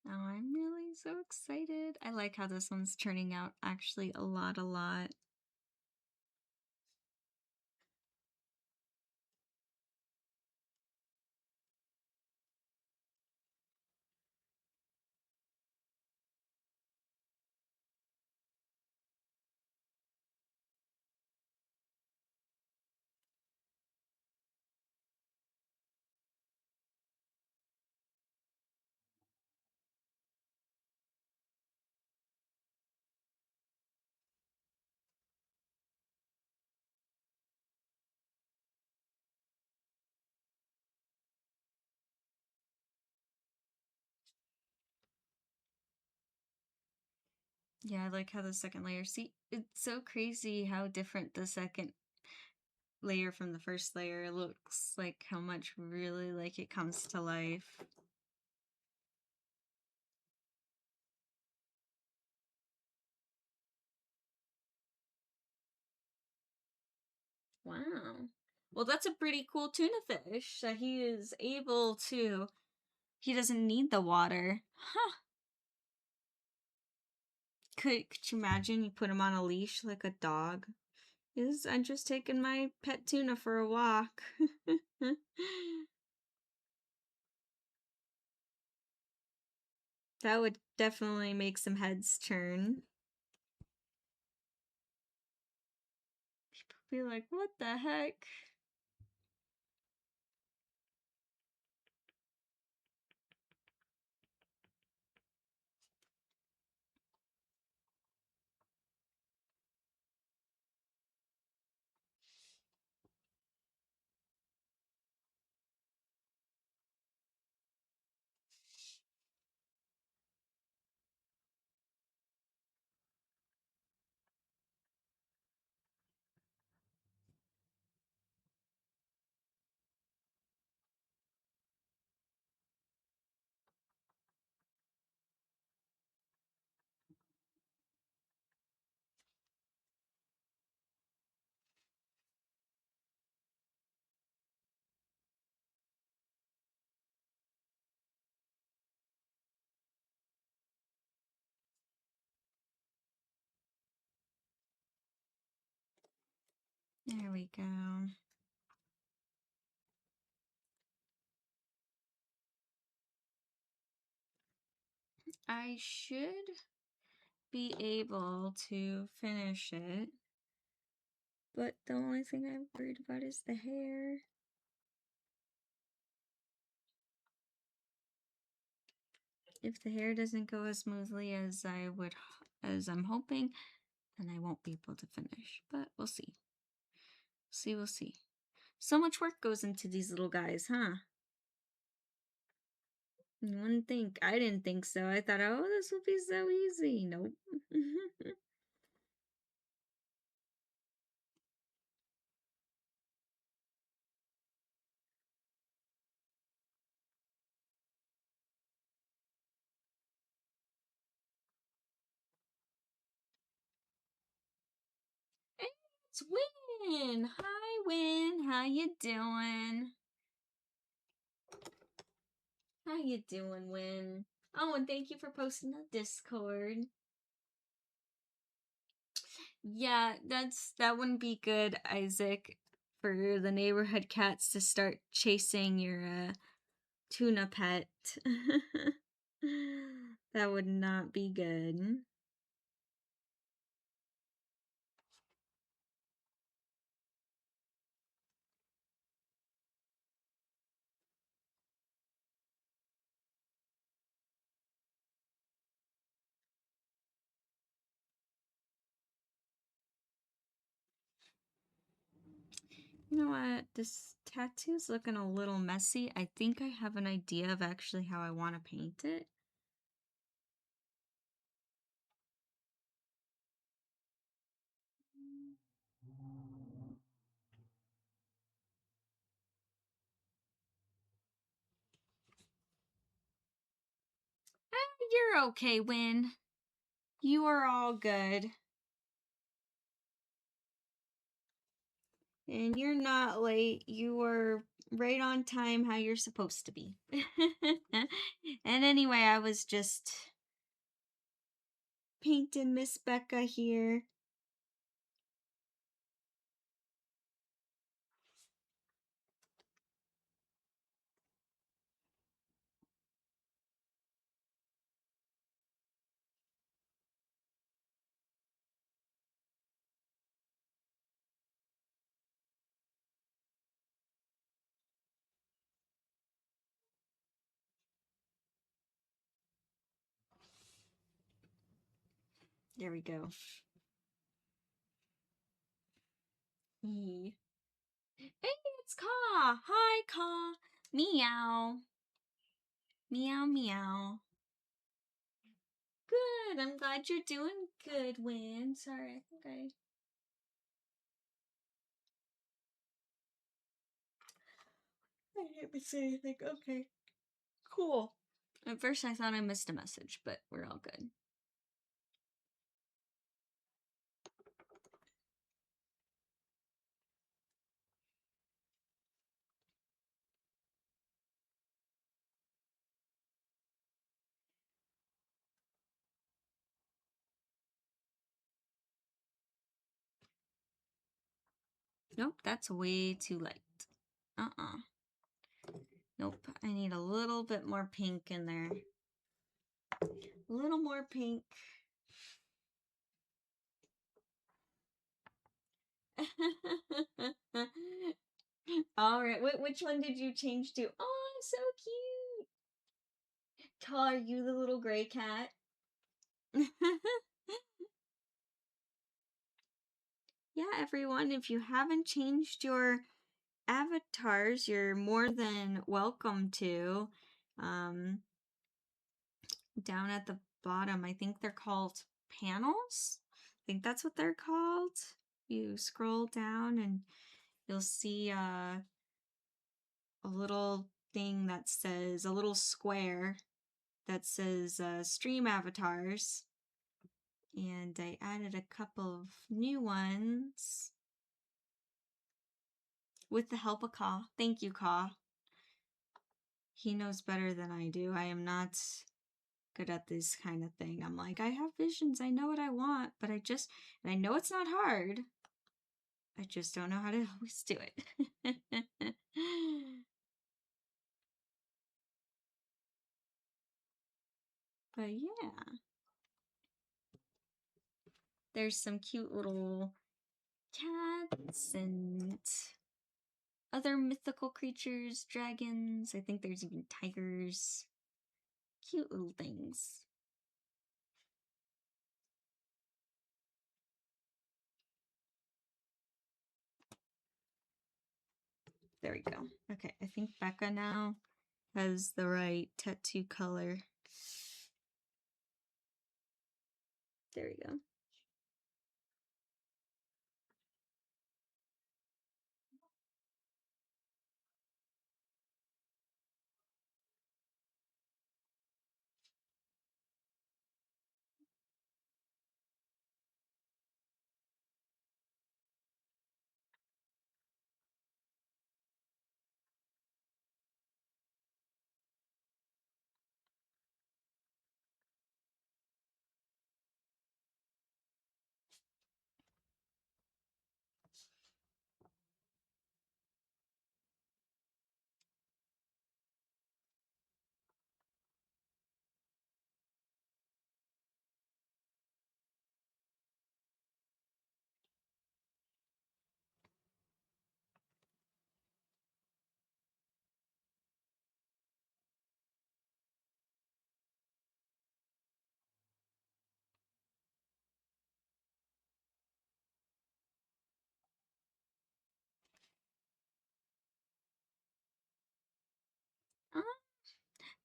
Oh, I'm really so excited. I like how this one's turning out actually a lot. Yeah, I like how the second layer, see, it's so crazy how different the second layer from the first layer looks, like how much really like it comes to life. Wow. Well, that's a pretty cool tuna fish that he is able to. He doesn't need the water. Huh. Could you imagine you put him on a leash like a dog? Is I'm just taking my pet tuna for a walk. That would definitely make some heads turn. People be like, what the heck? There we go. I should be able to finish it, but the only thing I'm worried about is the hair. If the hair doesn't go as smoothly as as I'm hoping, then I won't be able to finish. But we'll see. We'll see. So much work goes into these little guys, huh? You wouldn't think. I didn't think so. I thought, oh, this will be so easy. Nope. It's Win. Hi, Win. How you doing? How you doing, Win? Oh, and thank you for posting the Discord. Yeah, that wouldn't be good, Isaac, for the neighborhood cats to start chasing your tuna pet. That would not be good. You know what? This tattoo's looking a little messy. I think I have an idea of actually how I want to paint it. You're okay, Win. You are all good. And you're not late. You are right on time how you're supposed to be. And anyway, I was just painting Miss Becca here. There we go. Hey, it's Caw. Hi, Caw. Meow. Meow, meow. Good. I'm glad you're doing good, Win. Sorry, I think I didn't miss anything. Okay. Cool. At first, I thought I missed a message, but we're all good. Nope, that's way too light. Uh-uh. Nope, I need a little bit more pink in there. A little more pink. All right, which one did you change to? Oh, so cute. Tall, are you the little gray cat? Yeah, everyone, if you haven't changed your avatars, you're more than welcome to. Um, Down at the bottom, I think they're called panels. I think that's what they're called. You scroll down and you'll see a little thing that says, a little square that says stream avatars. And I added a couple of new ones with the help of Caw. Thank you, Caw. He knows better than I do. I am not good at this kind of thing. I'm like, I have visions. I know what I want, but and I know it's not hard. I just don't know how to always do it. But yeah, there's some cute little cats and other mythical creatures, dragons. I think there's even tigers. Cute little things. There we go. Okay, I think Becca now has the right tattoo color. There we go.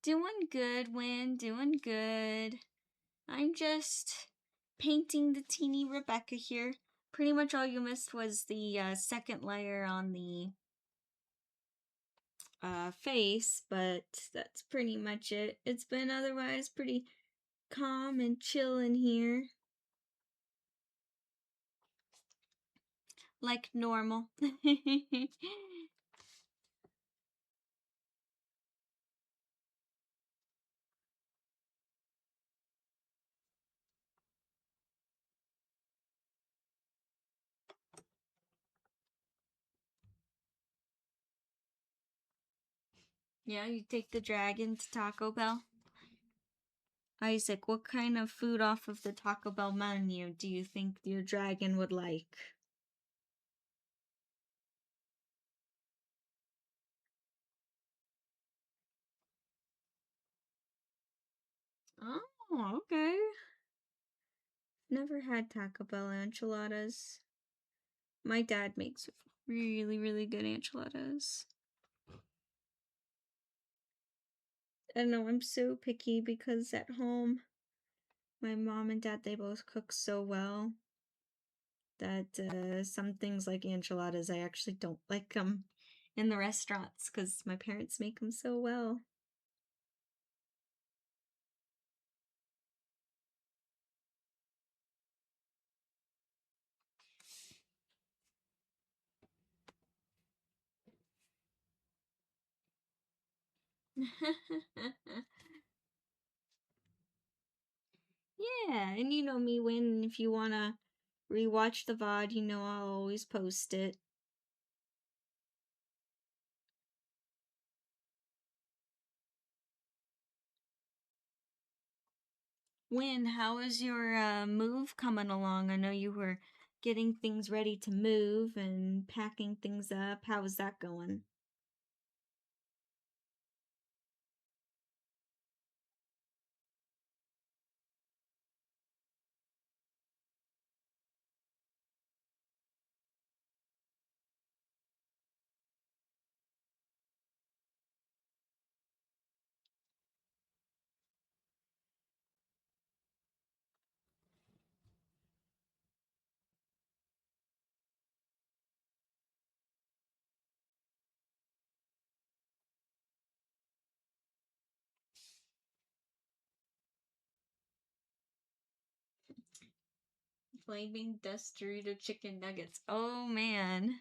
Doing good, Win. Doing good. I'm just painting the teeny Rebecca here. Pretty much all you missed was the second layer on the face, but that's pretty much it. It's been otherwise pretty calm and chill in here. Like normal. Yeah, you take the dragon to Taco Bell. Isaac, what kind of food off of the Taco Bell menu do you think your dragon would like? Oh, okay. Never had Taco Bell enchiladas. My dad makes really, really good enchiladas. I don't know, I'm so picky because at home, my mom and dad, they both cook so well that some things like enchiladas, I actually don't like them in the restaurants because my parents make them so well. Yeah, and you know me, when if you wanna rewatch the VOD, you know I'll always post it. Win, how is your move coming along? I know you were getting things ready to move and packing things up. How is that going? Flaming dust Dorito chicken nuggets. Oh man.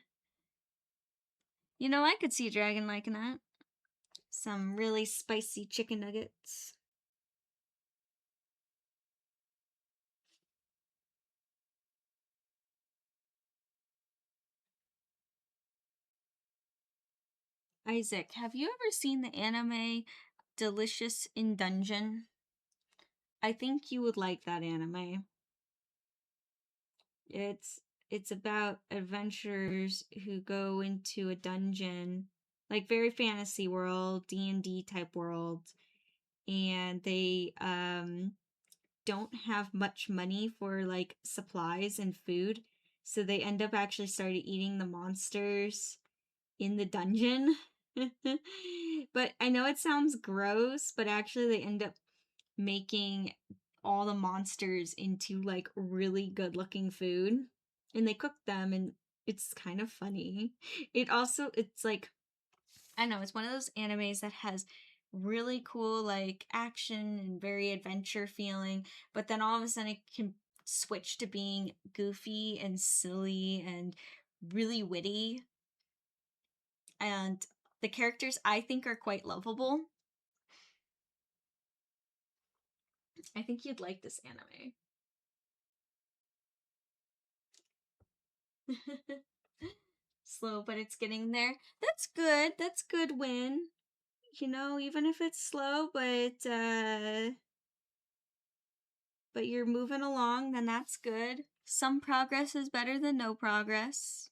You know, I could see a dragon liking that. Some really spicy chicken nuggets. Isaac, have you ever seen the anime Delicious in Dungeon? I think you would like that anime. It's it's about adventurers who go into a dungeon, like very fantasy world, D&D type world, and they don't have much money for like supplies and food, so they end up actually started eating the monsters in the dungeon. But I know it sounds gross, but actually they end up making all the monsters into like really good looking food, and they cook them, and it's kind of funny. It's like, I don't know, it's one of those animes that has really cool like action and very adventure feeling, but then all of a sudden it can switch to being goofy and silly and really witty, and the characters I think are quite lovable. I think you'd like this anime. Slow, but it's getting there. That's good. That's good win. You know, even if it's slow, but you're moving along, then that's good. Some progress is better than no progress.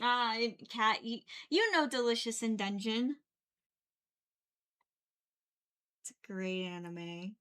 Ah, cat, you know Delicious in Dungeon. It's a great anime.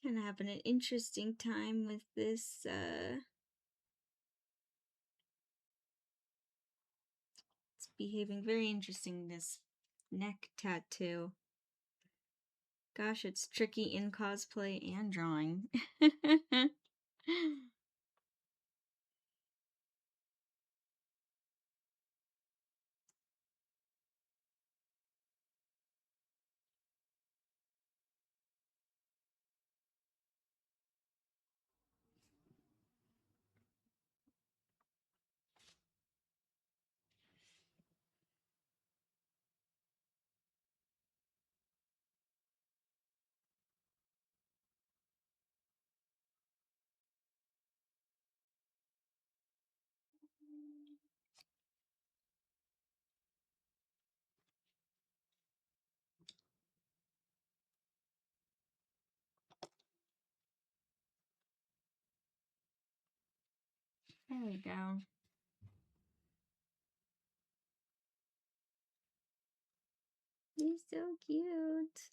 Kind of having an interesting time with this, it's behaving very interesting, this neck tattoo. Gosh, it's tricky in cosplay and drawing. There we go. He's so cute.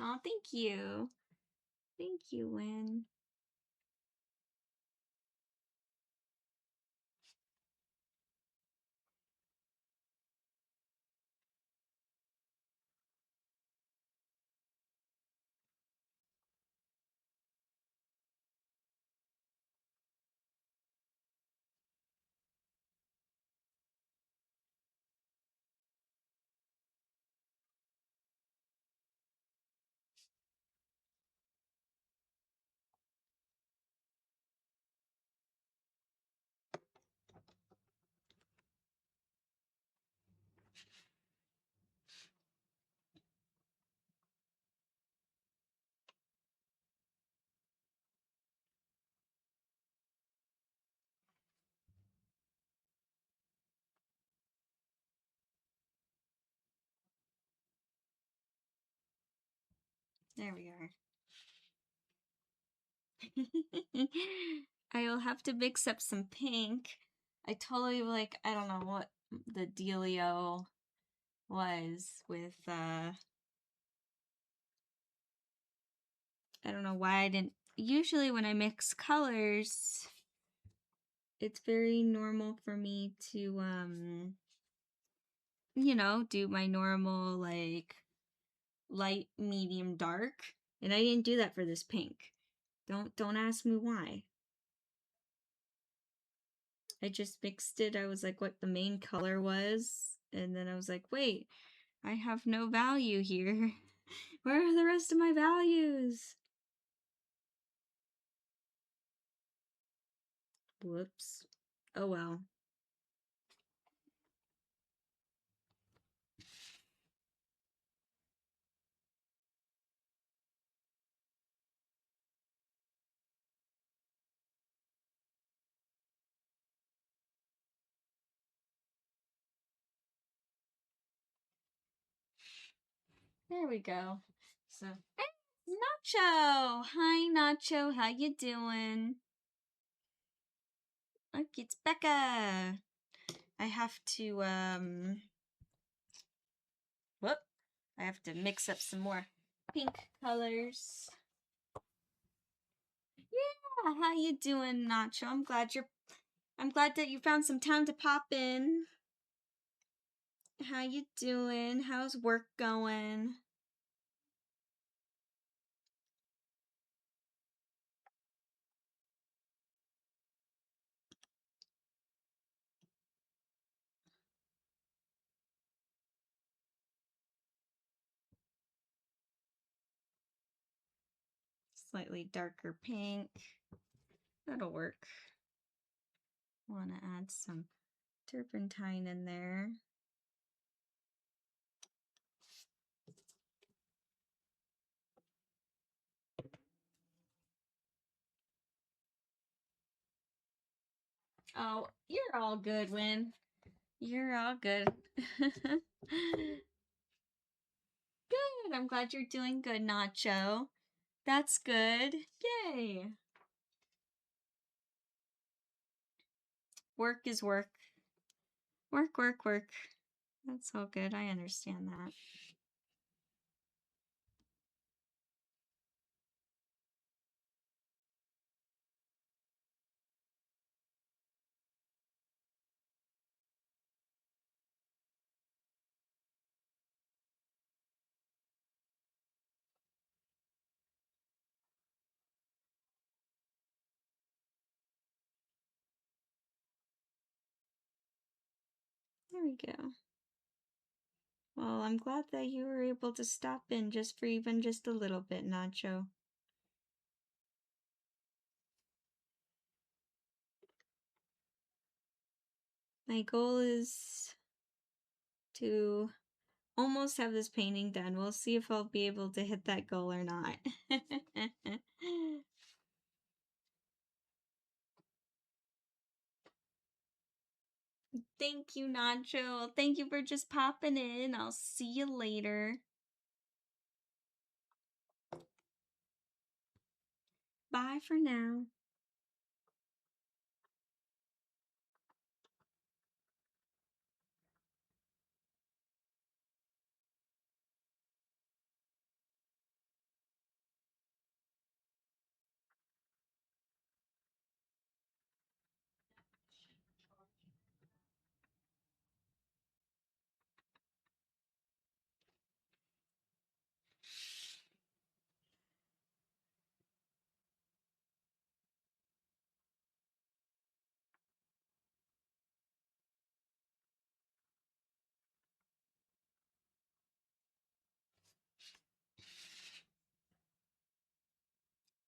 Aw, thank you. Thank you, Win. There we are. I'll have to mix up some pink. I totally I don't know what the dealio was with I don't know why I didn't. Usually when I mix colors, it's very normal for me to do my normal light, medium, dark, and I didn't do that for this pink. Don't ask me why. I just mixed it. I was like what the main color was, and then I was like, wait, I have no value here. Where are the rest of my values? Whoops. Oh well. There we go. So, hey, Nacho! Hi, Nacho. How you doing? Look, it's Becca. I have to, whoop. I have to mix up some more pink colors. Yeah, how you doing, Nacho? I'm glad that you found some time to pop in. How you doing? How's work going? Slightly darker pink. That'll work. Want to add some turpentine in there. Oh, you're all good, Win. You're all good. Good. I'm glad you're doing good, Nacho. That's good. Yay. Work is work. Work, work, work. That's all good. I understand that. There we go. Well, I'm glad that you were able to stop in just for even just a little bit, Nacho. My goal is to almost have this painting done. We'll see if I'll be able to hit that goal or not. Thank you, Nacho. Thank you for just popping in. I'll see you later. Bye for now.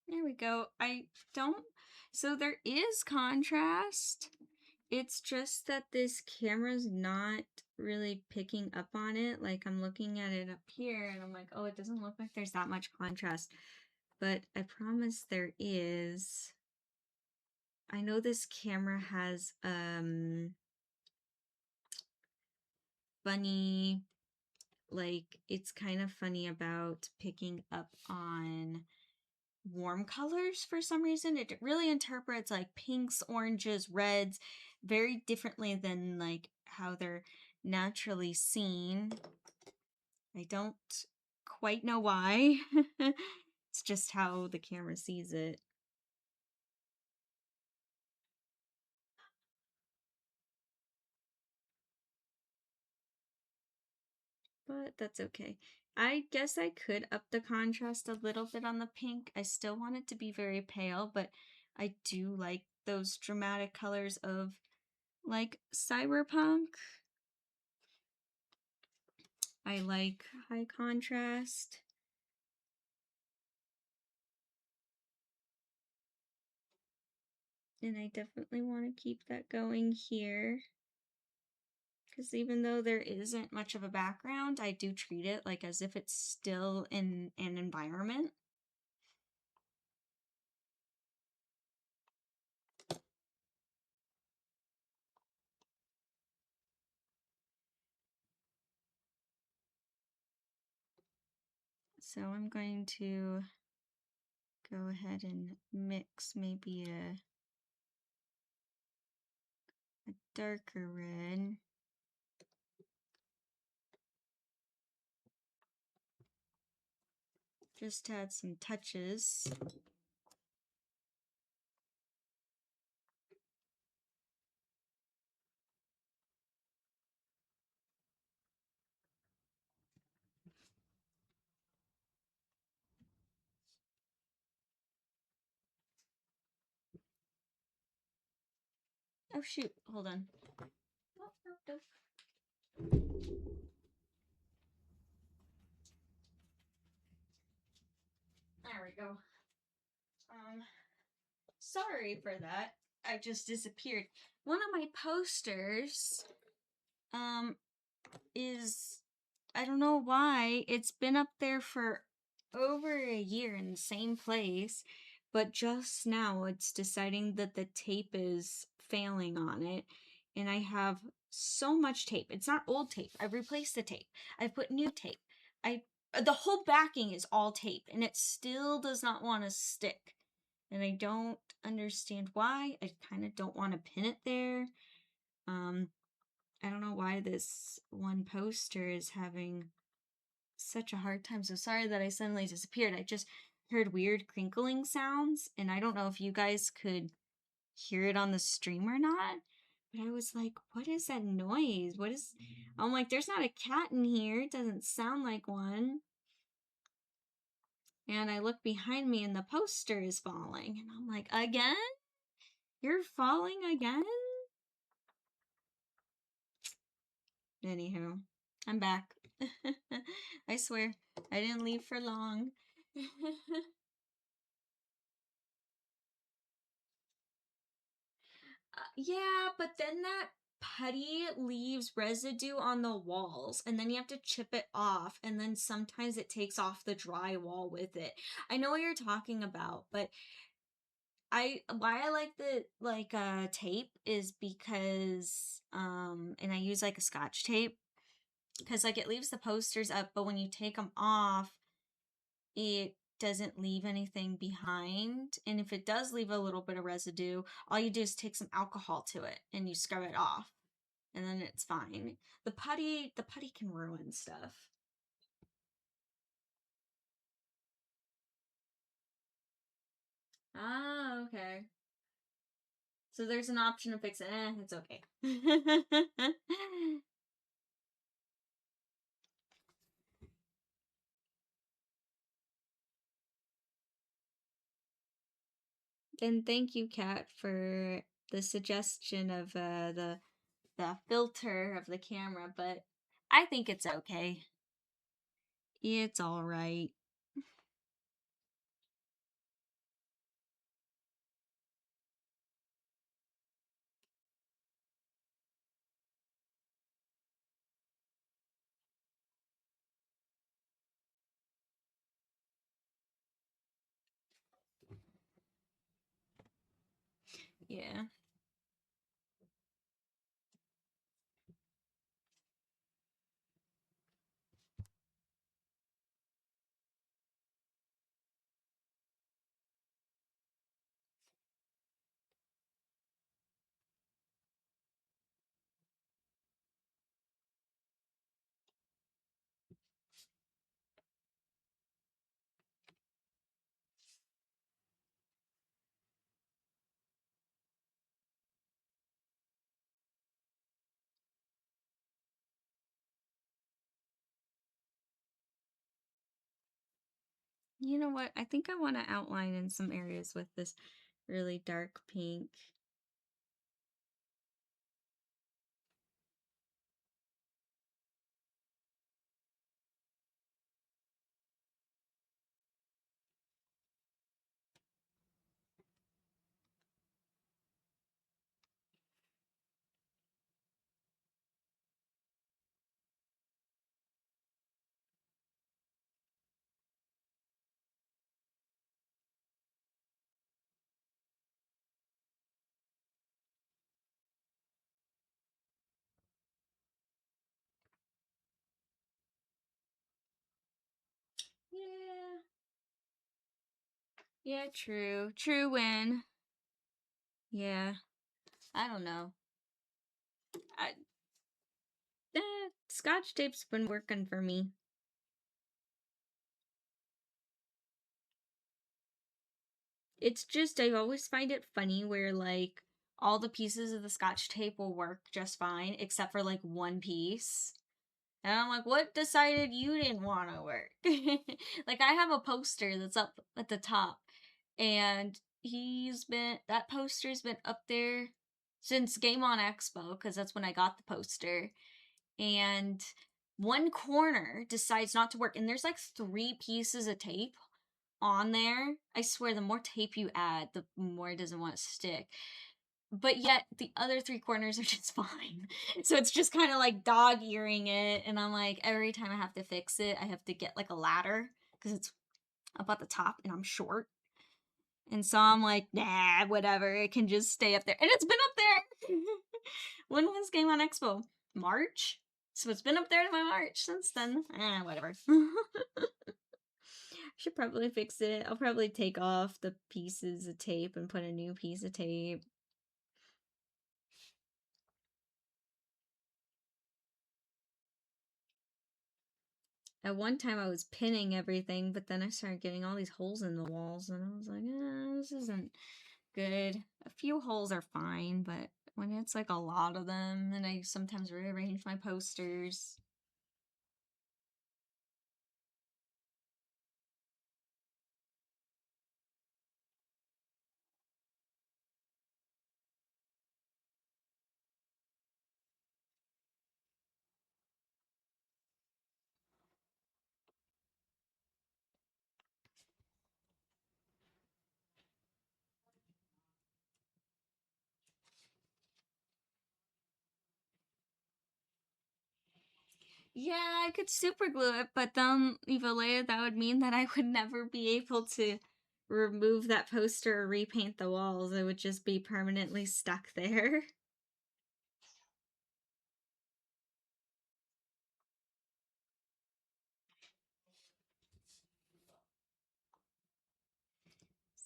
There we go. I don't. So there is contrast. It's just that this camera's not really picking up on it. Like, I'm looking at it up here and I'm like, oh, it doesn't look like there's that much contrast. But I promise there is. I know this camera has funny, like, it's kind of funny about picking up on warm colors for some reason. It really interprets like pinks, oranges, reds very differently than like how they're naturally seen. I don't quite know why. It's just how the camera sees it. But that's okay. I guess I could up the contrast a little bit on the pink. I still want it to be very pale, but I do like those dramatic colors of like cyberpunk. I like high contrast. And I definitely want to keep that going here. Because even though there isn't much of a background, I do treat it like as if it's still in an environment. So I'm going to go ahead and mix maybe a darker red. Just to add some touches. Oh shoot, hold on. There we go. Sorry for that. I just disappeared. One of my posters, is, I don't know why, it's been up there for over a year in the same place, but just now it's deciding that the tape is failing on it. And I have so much tape. It's not old tape. I've replaced the tape. I've put new tape. I the whole backing is all tape and it still does not want to stick. And I don't understand why. I kind of don't want to pin it there. Um I don't know why this one poster is having such a hard time. So sorry that I suddenly disappeared. I just heard weird crinkling sounds, and I don't know if you guys could hear it on the stream or not. But I was like, what is that noise? What is. I'm like, there's not a cat in here. It doesn't sound like one. And I look behind me, and the poster is falling. And I'm like, again? You're falling again? Anywho, I'm back. I swear, I didn't leave for long. Yeah, but then that putty leaves residue on the walls, and then you have to chip it off, and then sometimes it takes off the drywall with it. I know what you're talking about, but why I like the tape is because and I use like a scotch tape because like it leaves the posters up, but when you take them off, it doesn't leave anything behind. And if it does leave a little bit of residue, all you do is take some alcohol to it and you scrub it off. And then it's fine. The putty can ruin stuff. Ah, okay. So there's an option to fix it. It's okay. And thank you, Kat, for the suggestion of the filter of the camera, but I think it's okay. It's all right. Yeah. You know what? I think I want to outline in some areas with this really dark pink. Yeah. Yeah, true. True win. Yeah. I don't know. I Scotch tape's been working for me. It's just I always find it funny where like all the pieces of the Scotch tape will work just fine except for like one piece. And I'm like, what decided you didn't want to work? Like, I have a poster that's up at the top, and that poster's been up there since Game On Expo, because that's when I got the poster. And one corner decides not to work, and there's like three pieces of tape on there. I swear, the more tape you add, the more it doesn't want to stick, but yet the other three corners are just fine. So it's just kind of like dog earing it, and I'm like, every time I have to fix it, I have to get like a ladder because it's up at the top and I'm short. And so I'm like, nah, whatever. It can just stay up there. And it's been up there. When was Game on Expo? March? So it's been up there to my March since then. Whatever. Should probably fix it. I'll probably take off the pieces of tape and put a new piece of tape. At one time I was pinning everything, but then I started getting all these holes in the walls, and I was like, this isn't good. A few holes are fine, but when it's like a lot of them, then I sometimes rearrange my posters. Yeah, I could super glue it, but then, Evalea, that would mean that I would never be able to remove that poster or repaint the walls. It would just be permanently stuck there.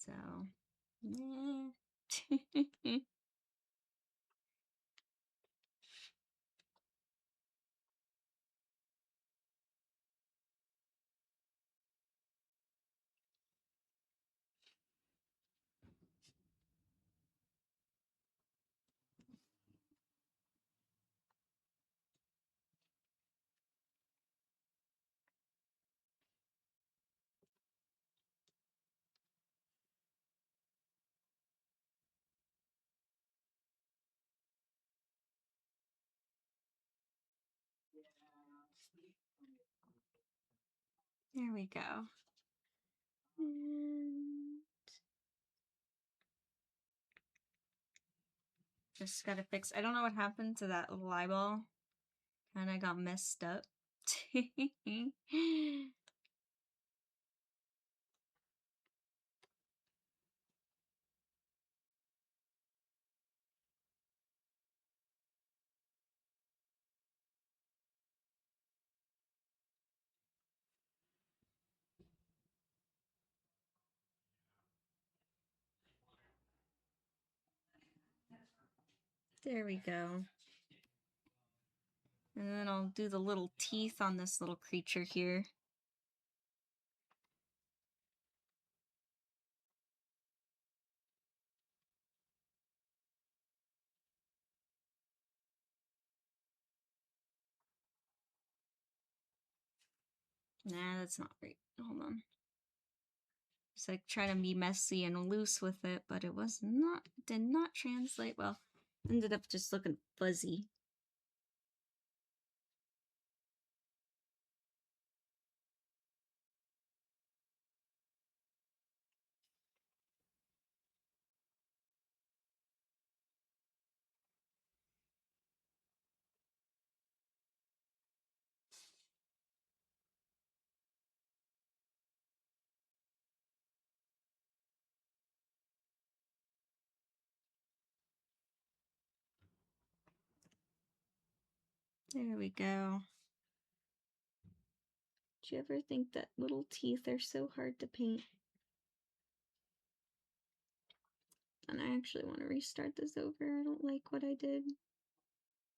So, there we go. And just gotta fix. I don't know what happened to that little eyeball. Kinda got messed up. There we go. And then I'll do the little teeth on this little creature here. Nah, that's not right. Hold on. Just like try to be messy and loose with it, but it was not, did not translate well. Ended up just looking fuzzy. There we go. Do you ever think that little teeth are so hard to paint? And I actually want to restart this over. I don't like what I did.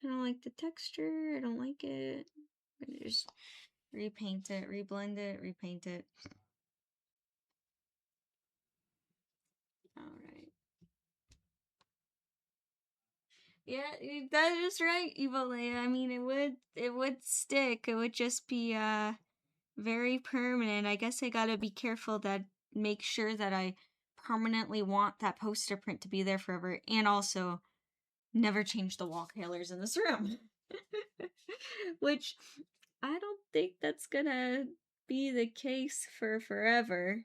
I don't like the texture. I don't like it. I'm gonna just repaint it, reblend it, repaint it. Alright. Yeah, that is right, Evilea. I mean, it would stick. It would just be very permanent. I guess I gotta be careful that make sure that I permanently want that poster print to be there forever, and also never change the wall colors in this room. Which I don't think that's gonna be the case for forever.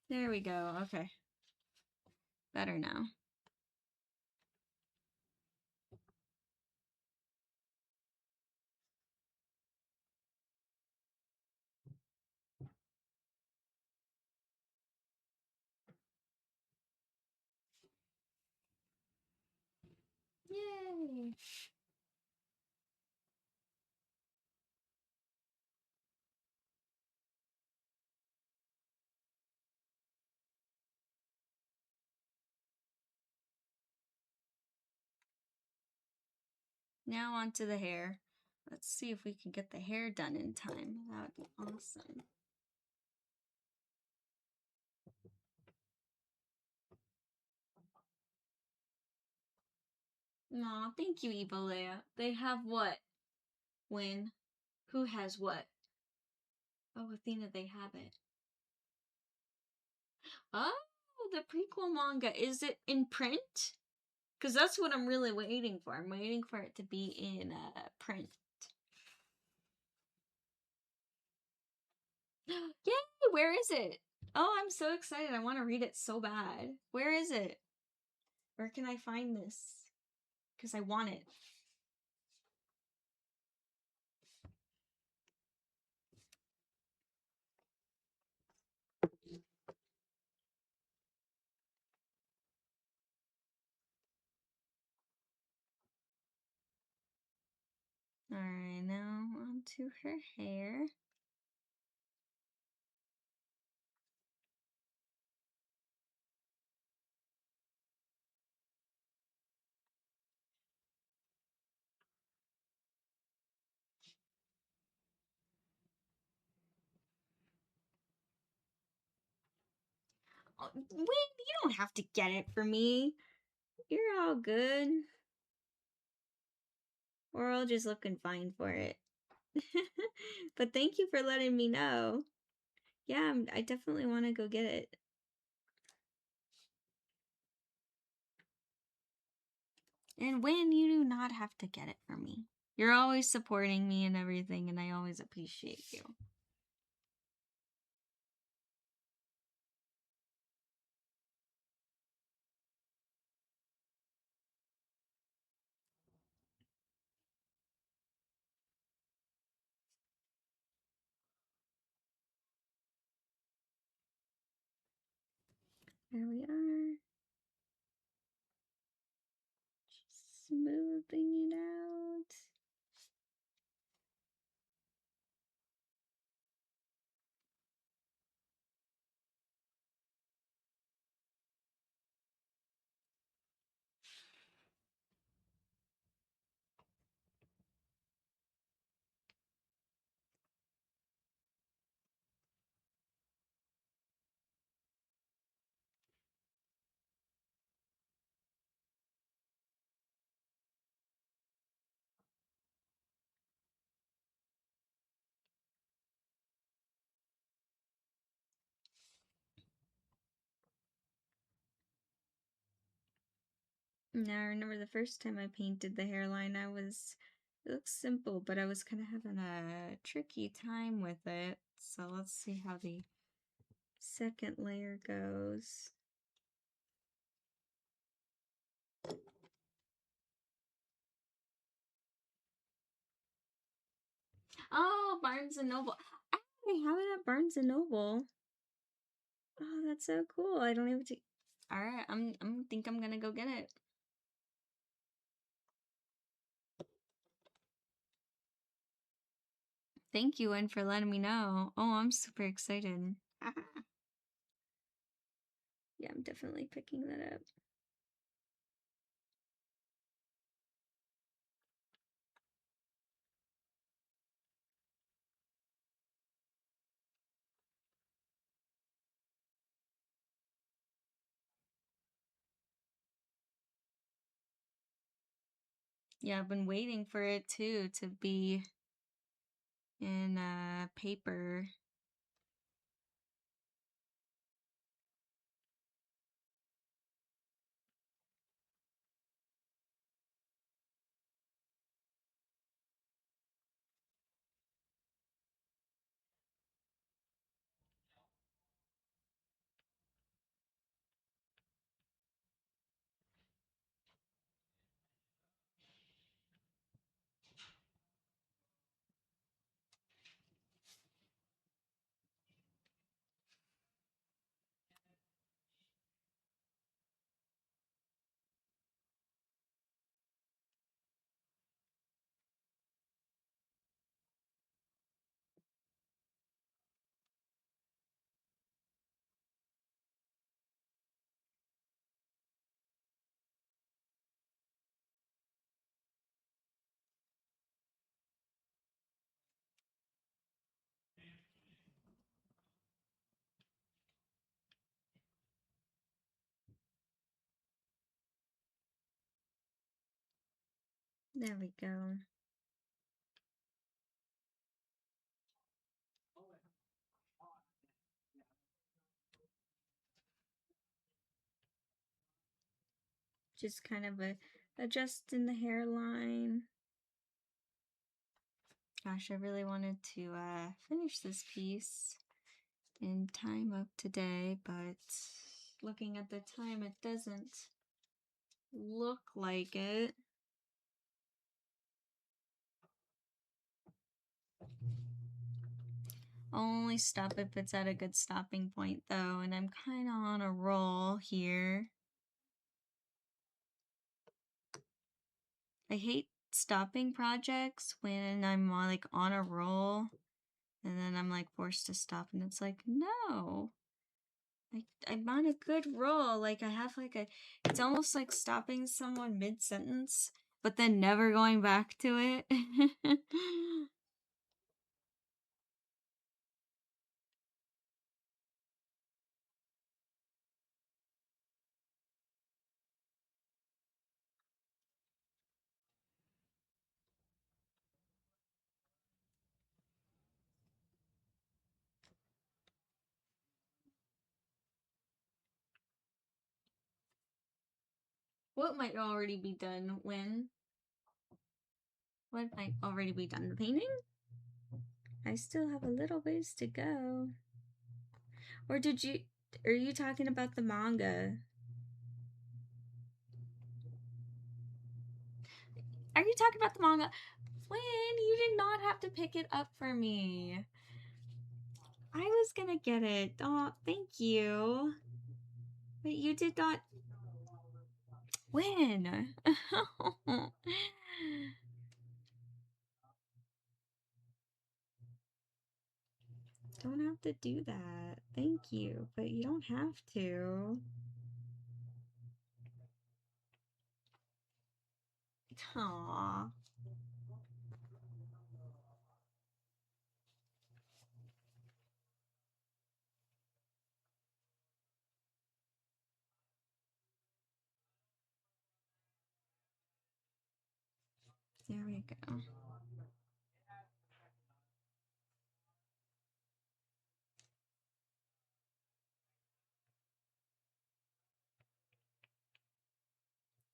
There we go. Okay. better now. Yay! Now onto the hair. Let's see if we can get the hair done in time. That would be awesome. Aw, thank you, Evilea. They have what? When? Who has what? Oh, Athena, they have it. Oh, the prequel manga. Is it in print? Because that's what I'm really waiting for. I'm waiting for it to be in print. Yay! Where is it? Oh, I'm so excited. I want to read it so bad. Where is it? Where can I find this? Because I want it. Alright, now onto her hair. Oh, wait, you don't have to get it for me. You're all good. We're all just looking fine for it. But thank you for letting me know. Yeah, I definitely want to go get it. And when you do not have to get it for me. You're always supporting me and everything, and I always appreciate you. There we are. Just smoothing it out. Now, I remember the first time I painted the hairline, it looks simple, but I was kind of having a tricky time with it. So let's see how the second layer goes. Oh, Barnes and Noble. I have it at Barnes and Noble. Oh, that's so cool. I don't even take. All right, I'm think I'm gonna go get it. Thank you, and for letting me know. Oh, I'm super excited. Yeah, I'm definitely picking that up. Yeah, I've been waiting for it too to be in paper. There we go. Just kind of adjusting the hairline. Gosh, I really wanted to finish this piece in time of today, but looking at the time, it doesn't look like it. I'll only stop if it's at a good stopping point, though, and I'm kind of on a roll here. I hate stopping projects when I'm like on a roll and then I'm like forced to stop, and it's like, no. I'm on a good roll. Like I have like it's almost like stopping someone mid-sentence, but then never going back to it. What might already be done when? What might already be done? The painting? I still have a little ways to go. Or are you talking about the manga? Are you talking about the manga? When you did not have to pick it up for me. I was gonna get it. Oh, thank you. But you did not. When? Don't have to do that. Thank you, but you don't have to. Aww. There we go.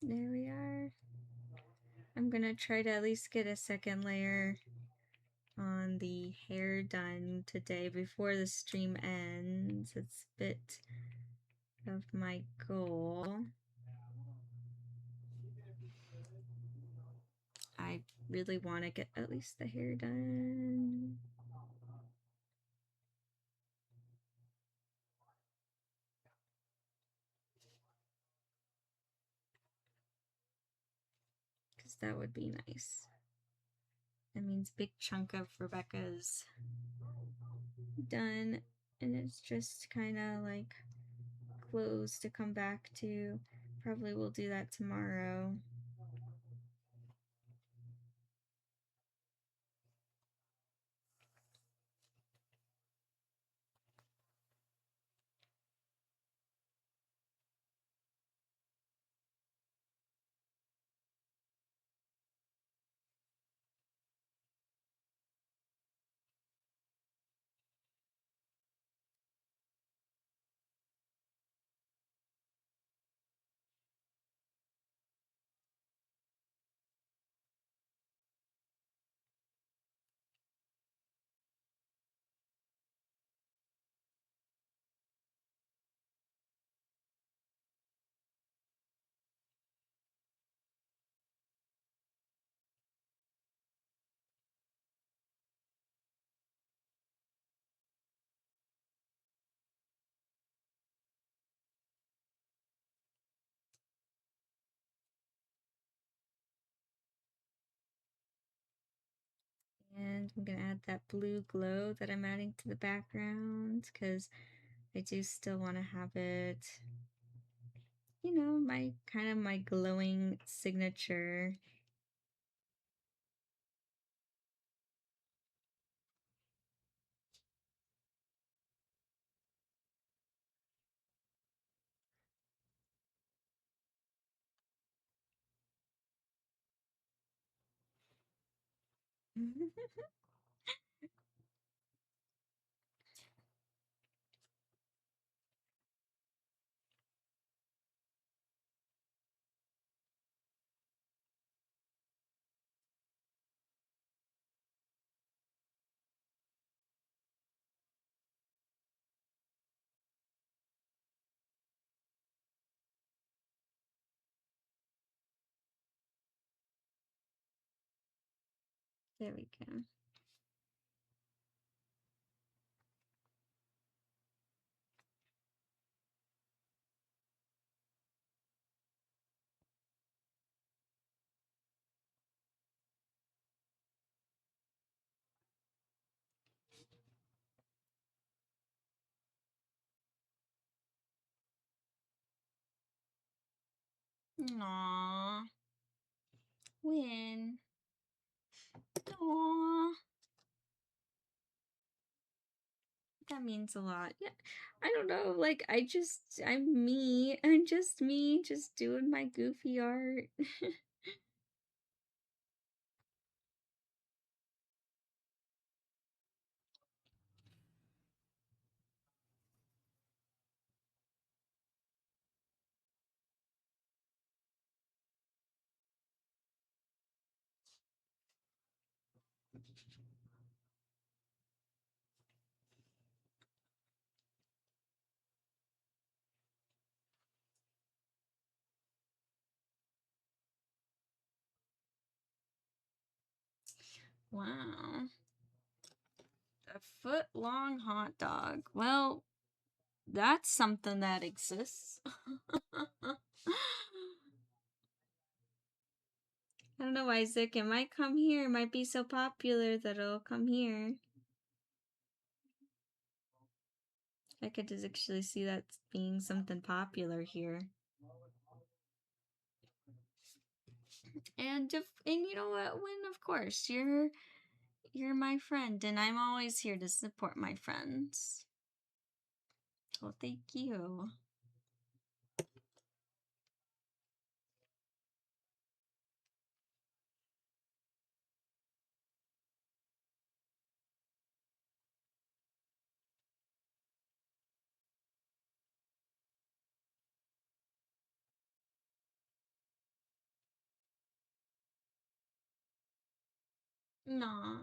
There we are. I'm gonna try to at least get a second layer on the hair done today before the stream ends. It's a bit of my goal. I really want to get at least the hair done. Because that would be nice. That means big chunk of Rebecca's done, and it's just kind of like clothes to come back to. Probably will do that tomorrow. And I'm going to add that blue glow that I'm adding to the background because I do still want to have it, you know, my kind of my glowing signature. There we go. Aww. Win. Aww. That means a lot. Yeah. I don't know. Like, I'm me. I'm just me, just doing my goofy art. Wow. A foot long hot dog. Well, that's something that exists. I don't know, Isaac. It might come here. It might be so popular that it'll come here. I could just actually see that being something popular here. And you know what? When of course you're my friend, and I'm always here to support my friends. Well, thank you. Nah,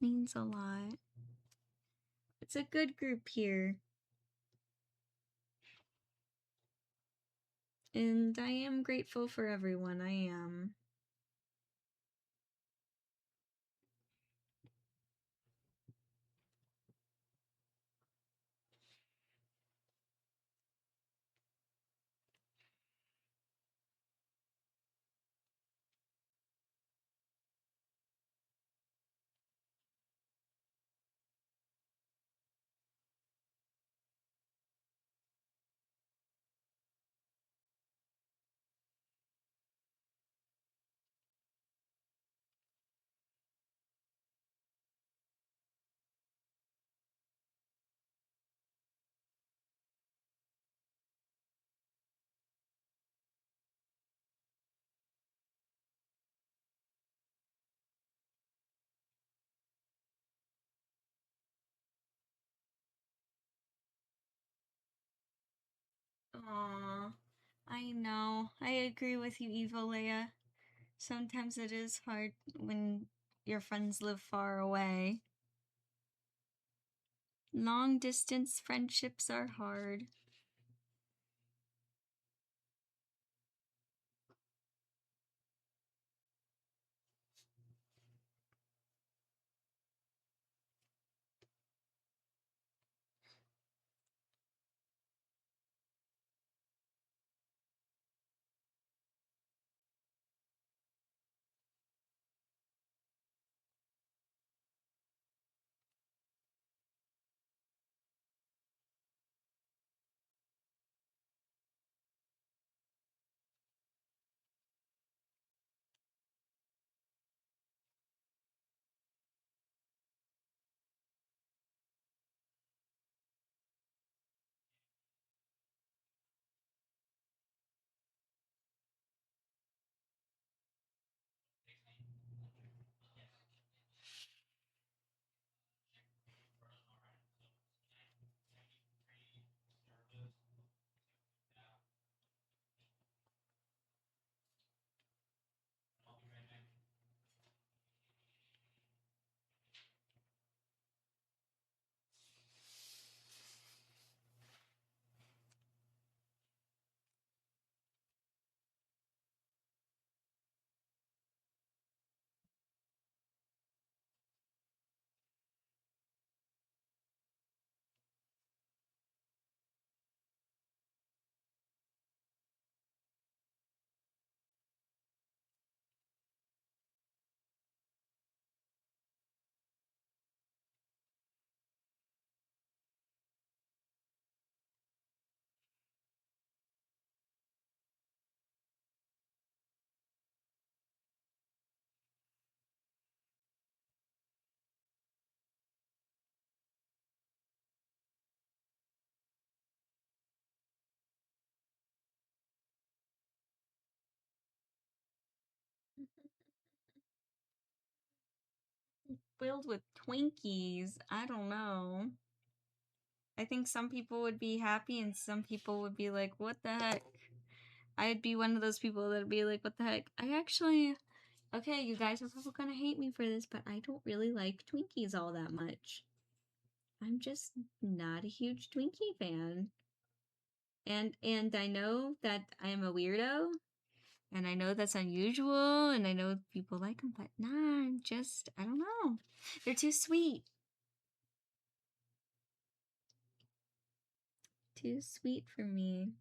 means a lot. It's a good group here, and I am grateful for everyone. I am. Aw, I know. I agree with you, Eva Leia. Sometimes it is hard when your friends live far away. Long distance friendships are hard. filled with Twinkies. I don't know. I think some people would be happy and some people would be like, what the heck? I'd be one of those people that'd be like, what the heck? I actually, okay, you guys are probably gonna hate me for this, but I don't really like Twinkies all that much. I'm just not a huge Twinkie fan. And I know that I am a weirdo, and I know that's unusual, and I know people like them, but nah, I don't know. They're too sweet. Too sweet for me.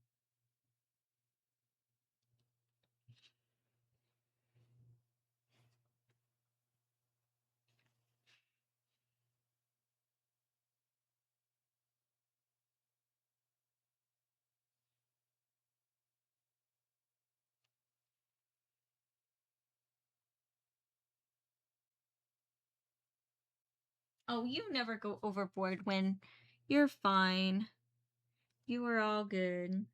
Oh, you never go overboard when you're fine. You are all good.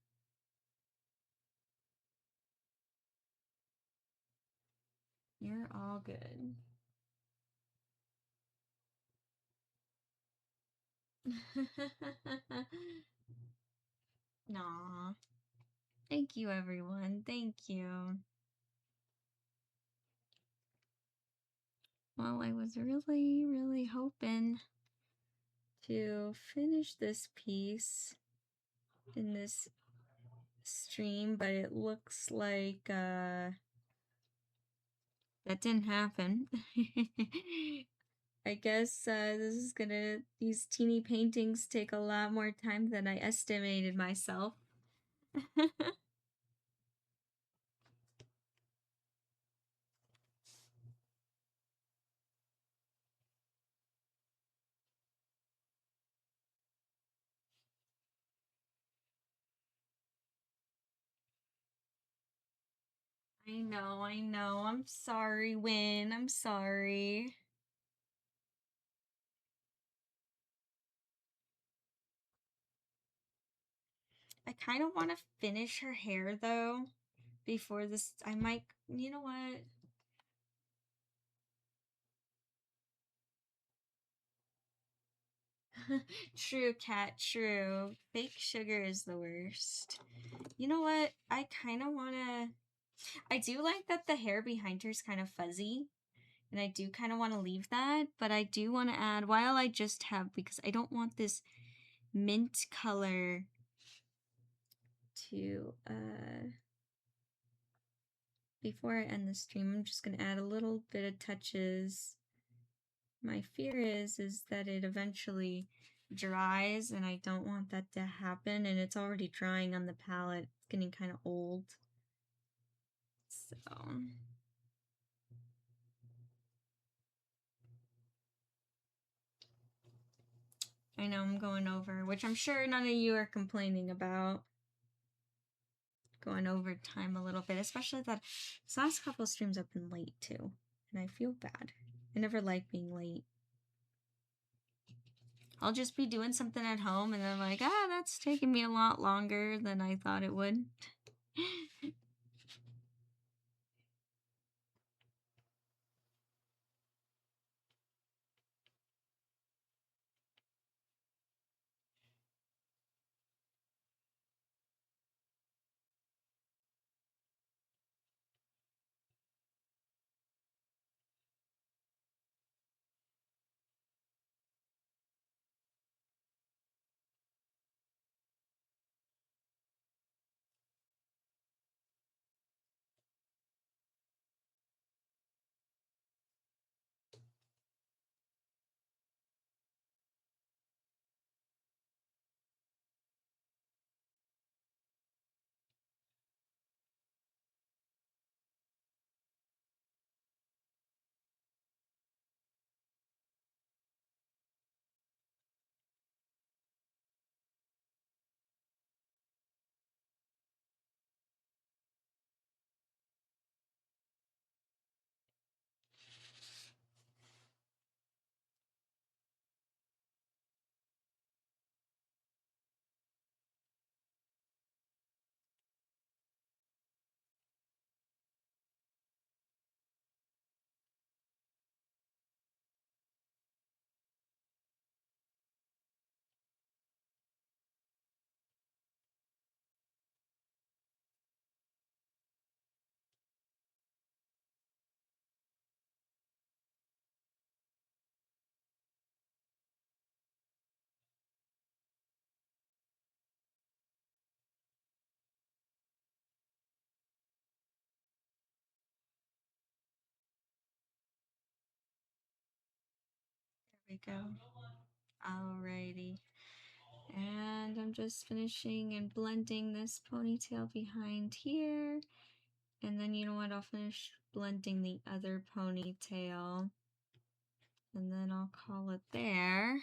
You're all good. Nah. Thank you, everyone. Thank you. Well, I was really, really hoping to finish this piece in this stream, but it looks like that didn't happen. I guess these teeny paintings take a lot more time than I estimated myself. I know. I'm sorry, Win. I'm sorry. I kind of want to finish her hair though before this. I might, you know what? True, cat, true. Fake sugar is the worst. You know what? I kind of want to. I do like that the hair behind her is kind of fuzzy. And I do kind of want to leave that. But I do want to add, while I just have, because I don't want this mint color to, before I end the stream, I'm just going to add a little bit of touches. My fear is that it eventually dries, and I don't want that to happen, and it's already drying on the palette. It's getting kind of old. So I know I'm going over, which I'm sure none of you are complaining about. Going over time a little bit, especially that this last couple of streams I've been late too, and I feel bad. I never like being late. I'll just be doing something at home, and then I'm like, that's taking me a lot longer than I thought it would. we go. Alrighty. And I'm just finishing and blending this ponytail behind here. And then you know what? I'll finish blending the other ponytail. And then I'll call it there.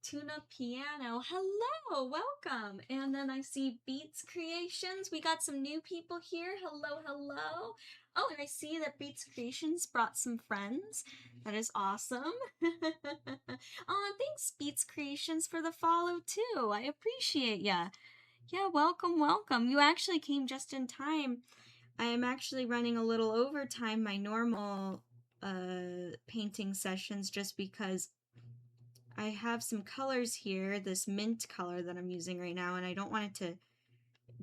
Tuna Piano, hello, welcome. And then I see Beats Creations. We got some new people here. Hello, hello. Oh, and I see that Beats Creations brought some friends. That is awesome. Oh, thanks Beats Creations for the follow too. I appreciate ya. Yeah, welcome, welcome. You actually came just in time. I am actually running a little overtime my normal painting sessions just because I have some colors here, this mint color that I'm using right now, and I don't want it to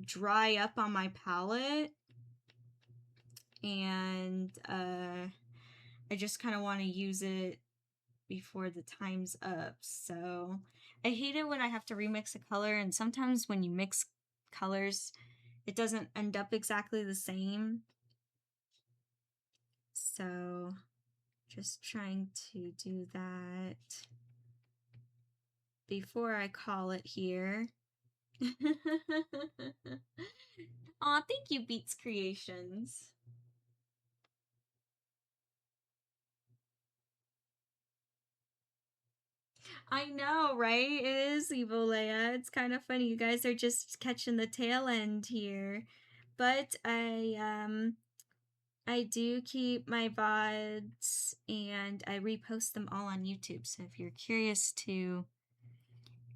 dry up on my palette. And I just kind of want to use it before the time's up. So I hate it when I have to remix a color, and sometimes when you mix colors, it doesn't end up exactly the same. So just trying to do that before I call it here. Aw, thank you, Beats Creations. I know, right? It is Evil Leia. It's kind of funny. You guys are just catching the tail end here. But I do keep my VODs and I repost them all on YouTube. So if you're curious to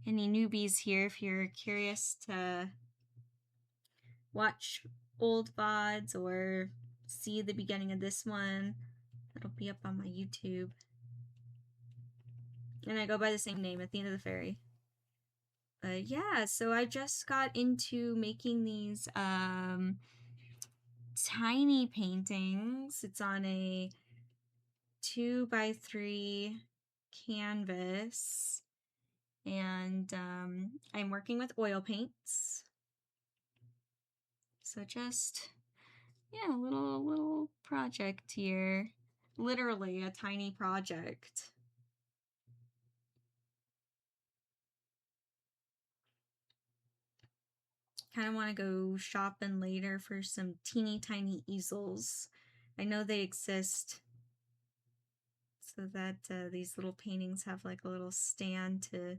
any newbies here, if you're curious to watch old VODs or see the beginning of this one, it'll be up on my YouTube. And I go by the same name, At the End of the Fairy. Yeah, so I just got into making these tiny paintings. It's on a 2x3 canvas, and I'm working with oil paints. So just, yeah, a little project here. Literally a tiny project. Kind of want to go shopping later for some teeny tiny easels. I know they exist, so that these little paintings have like a little stand to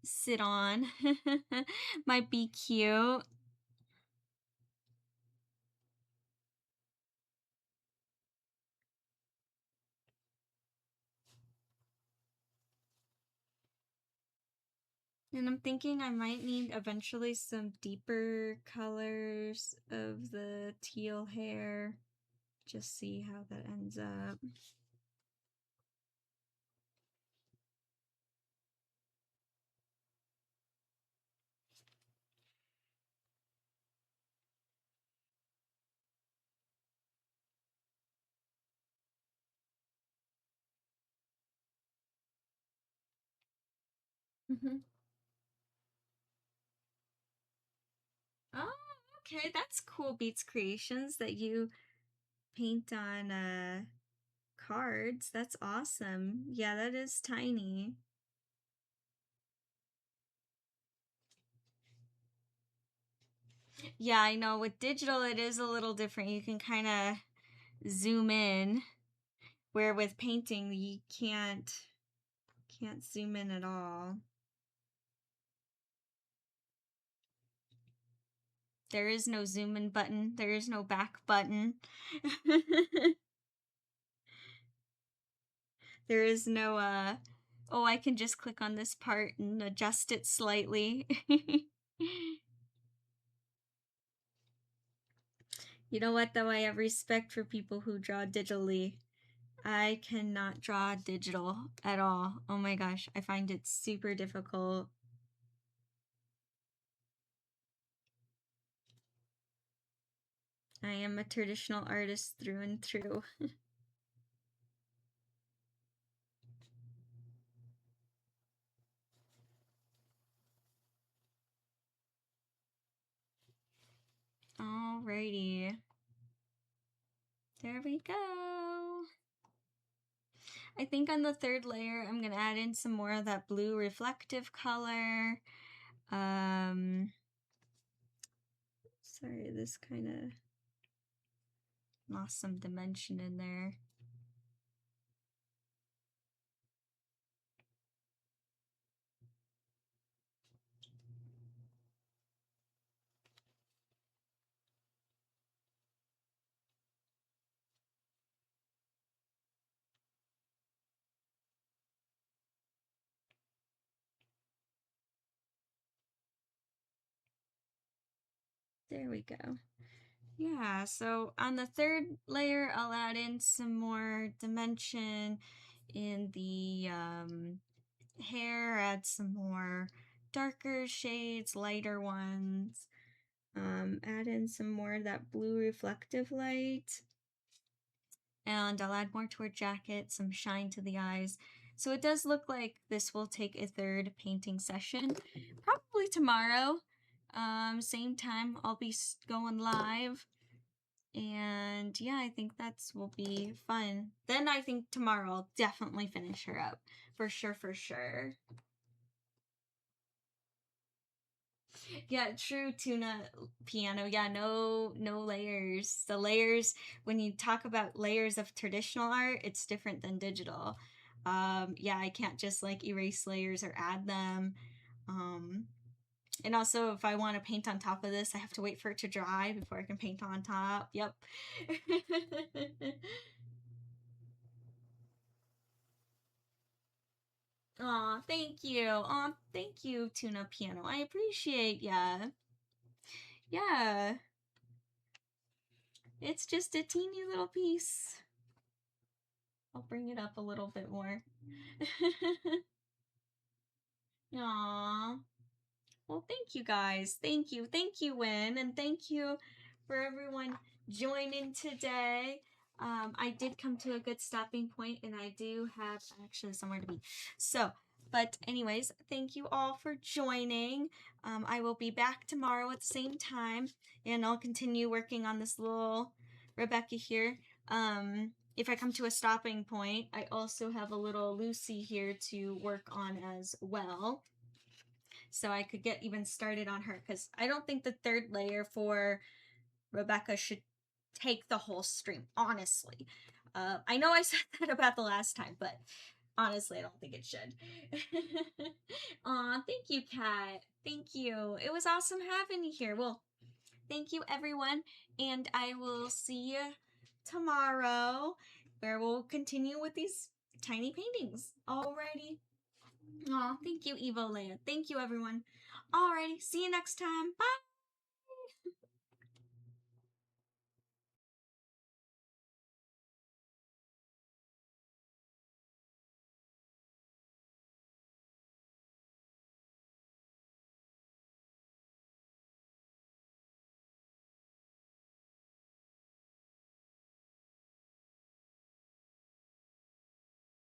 sit on. Might be cute. And I'm thinking I might need eventually some deeper colors of the teal hair. Just see how that ends up. Oh, okay, that's cool, Beats Creations, that you paint on cards. That's awesome. Yeah, that is tiny. Yeah, I know. With digital, it is a little different. You can kind of zoom in, where with painting, you can't zoom in at all. There is no zoom in button. There is no back button. There is no oh, I can just click on this part and adjust it slightly. You know what, though? I have respect for people who draw digitally. I cannot draw digital at all. Oh my gosh, I find it super difficult. I am a traditional artist through and through. Alrighty. There we go. I think on the third layer, I'm going to add in some more of that blue reflective color. Sorry, this kind of lost some dimension in there. There we go. Yeah, so on the third layer, I'll add in some more dimension in the hair, add some more darker shades, lighter ones. Add in some more of that blue reflective light. And I'll add more to her jacket, some shine to the eyes. So it does look like this will take a third painting session, probably tomorrow. Same time, I'll be going live. And yeah, I think that's will be fun. Then I think tomorrow I'll definitely finish her up. For sure, for sure. Yeah, true, tuna piano. Yeah, no layers. The layers, when you talk about layers of traditional art, it's different than digital. Yeah, I can't just like erase layers or add them. And also, if I want to paint on top of this, I have to wait for it to dry before I can paint on top. Yep. Aw, thank you. Aw, thank you, Tuna Piano. I appreciate ya. Yeah. It's just a teeny little piece. I'll bring it up a little bit more. Aww. Well, thank you guys. Thank you. Thank you, Win. And thank you for everyone joining today. I did come to a good stopping point and I do have actually somewhere to be. So, but anyways, thank you all for joining. I will be back tomorrow at the same time and I'll continue working on this little Rebecca here. If I come to a stopping point, I also have a little Lucy here to work on as well. So I could get even started on her because I don't think the third layer for Rebecca should take the whole stream, honestly. I know I said that about the last time, but honestly, I don't think it should. Aw, thank you, Kat. Thank you. It was awesome having you here. Well, thank you, everyone, and I will see you tomorrow where we'll continue with these tiny paintings. Alrighty. Aw, thank you, Evo Leia. Thank you, everyone. Alrighty, see you next time. Bye!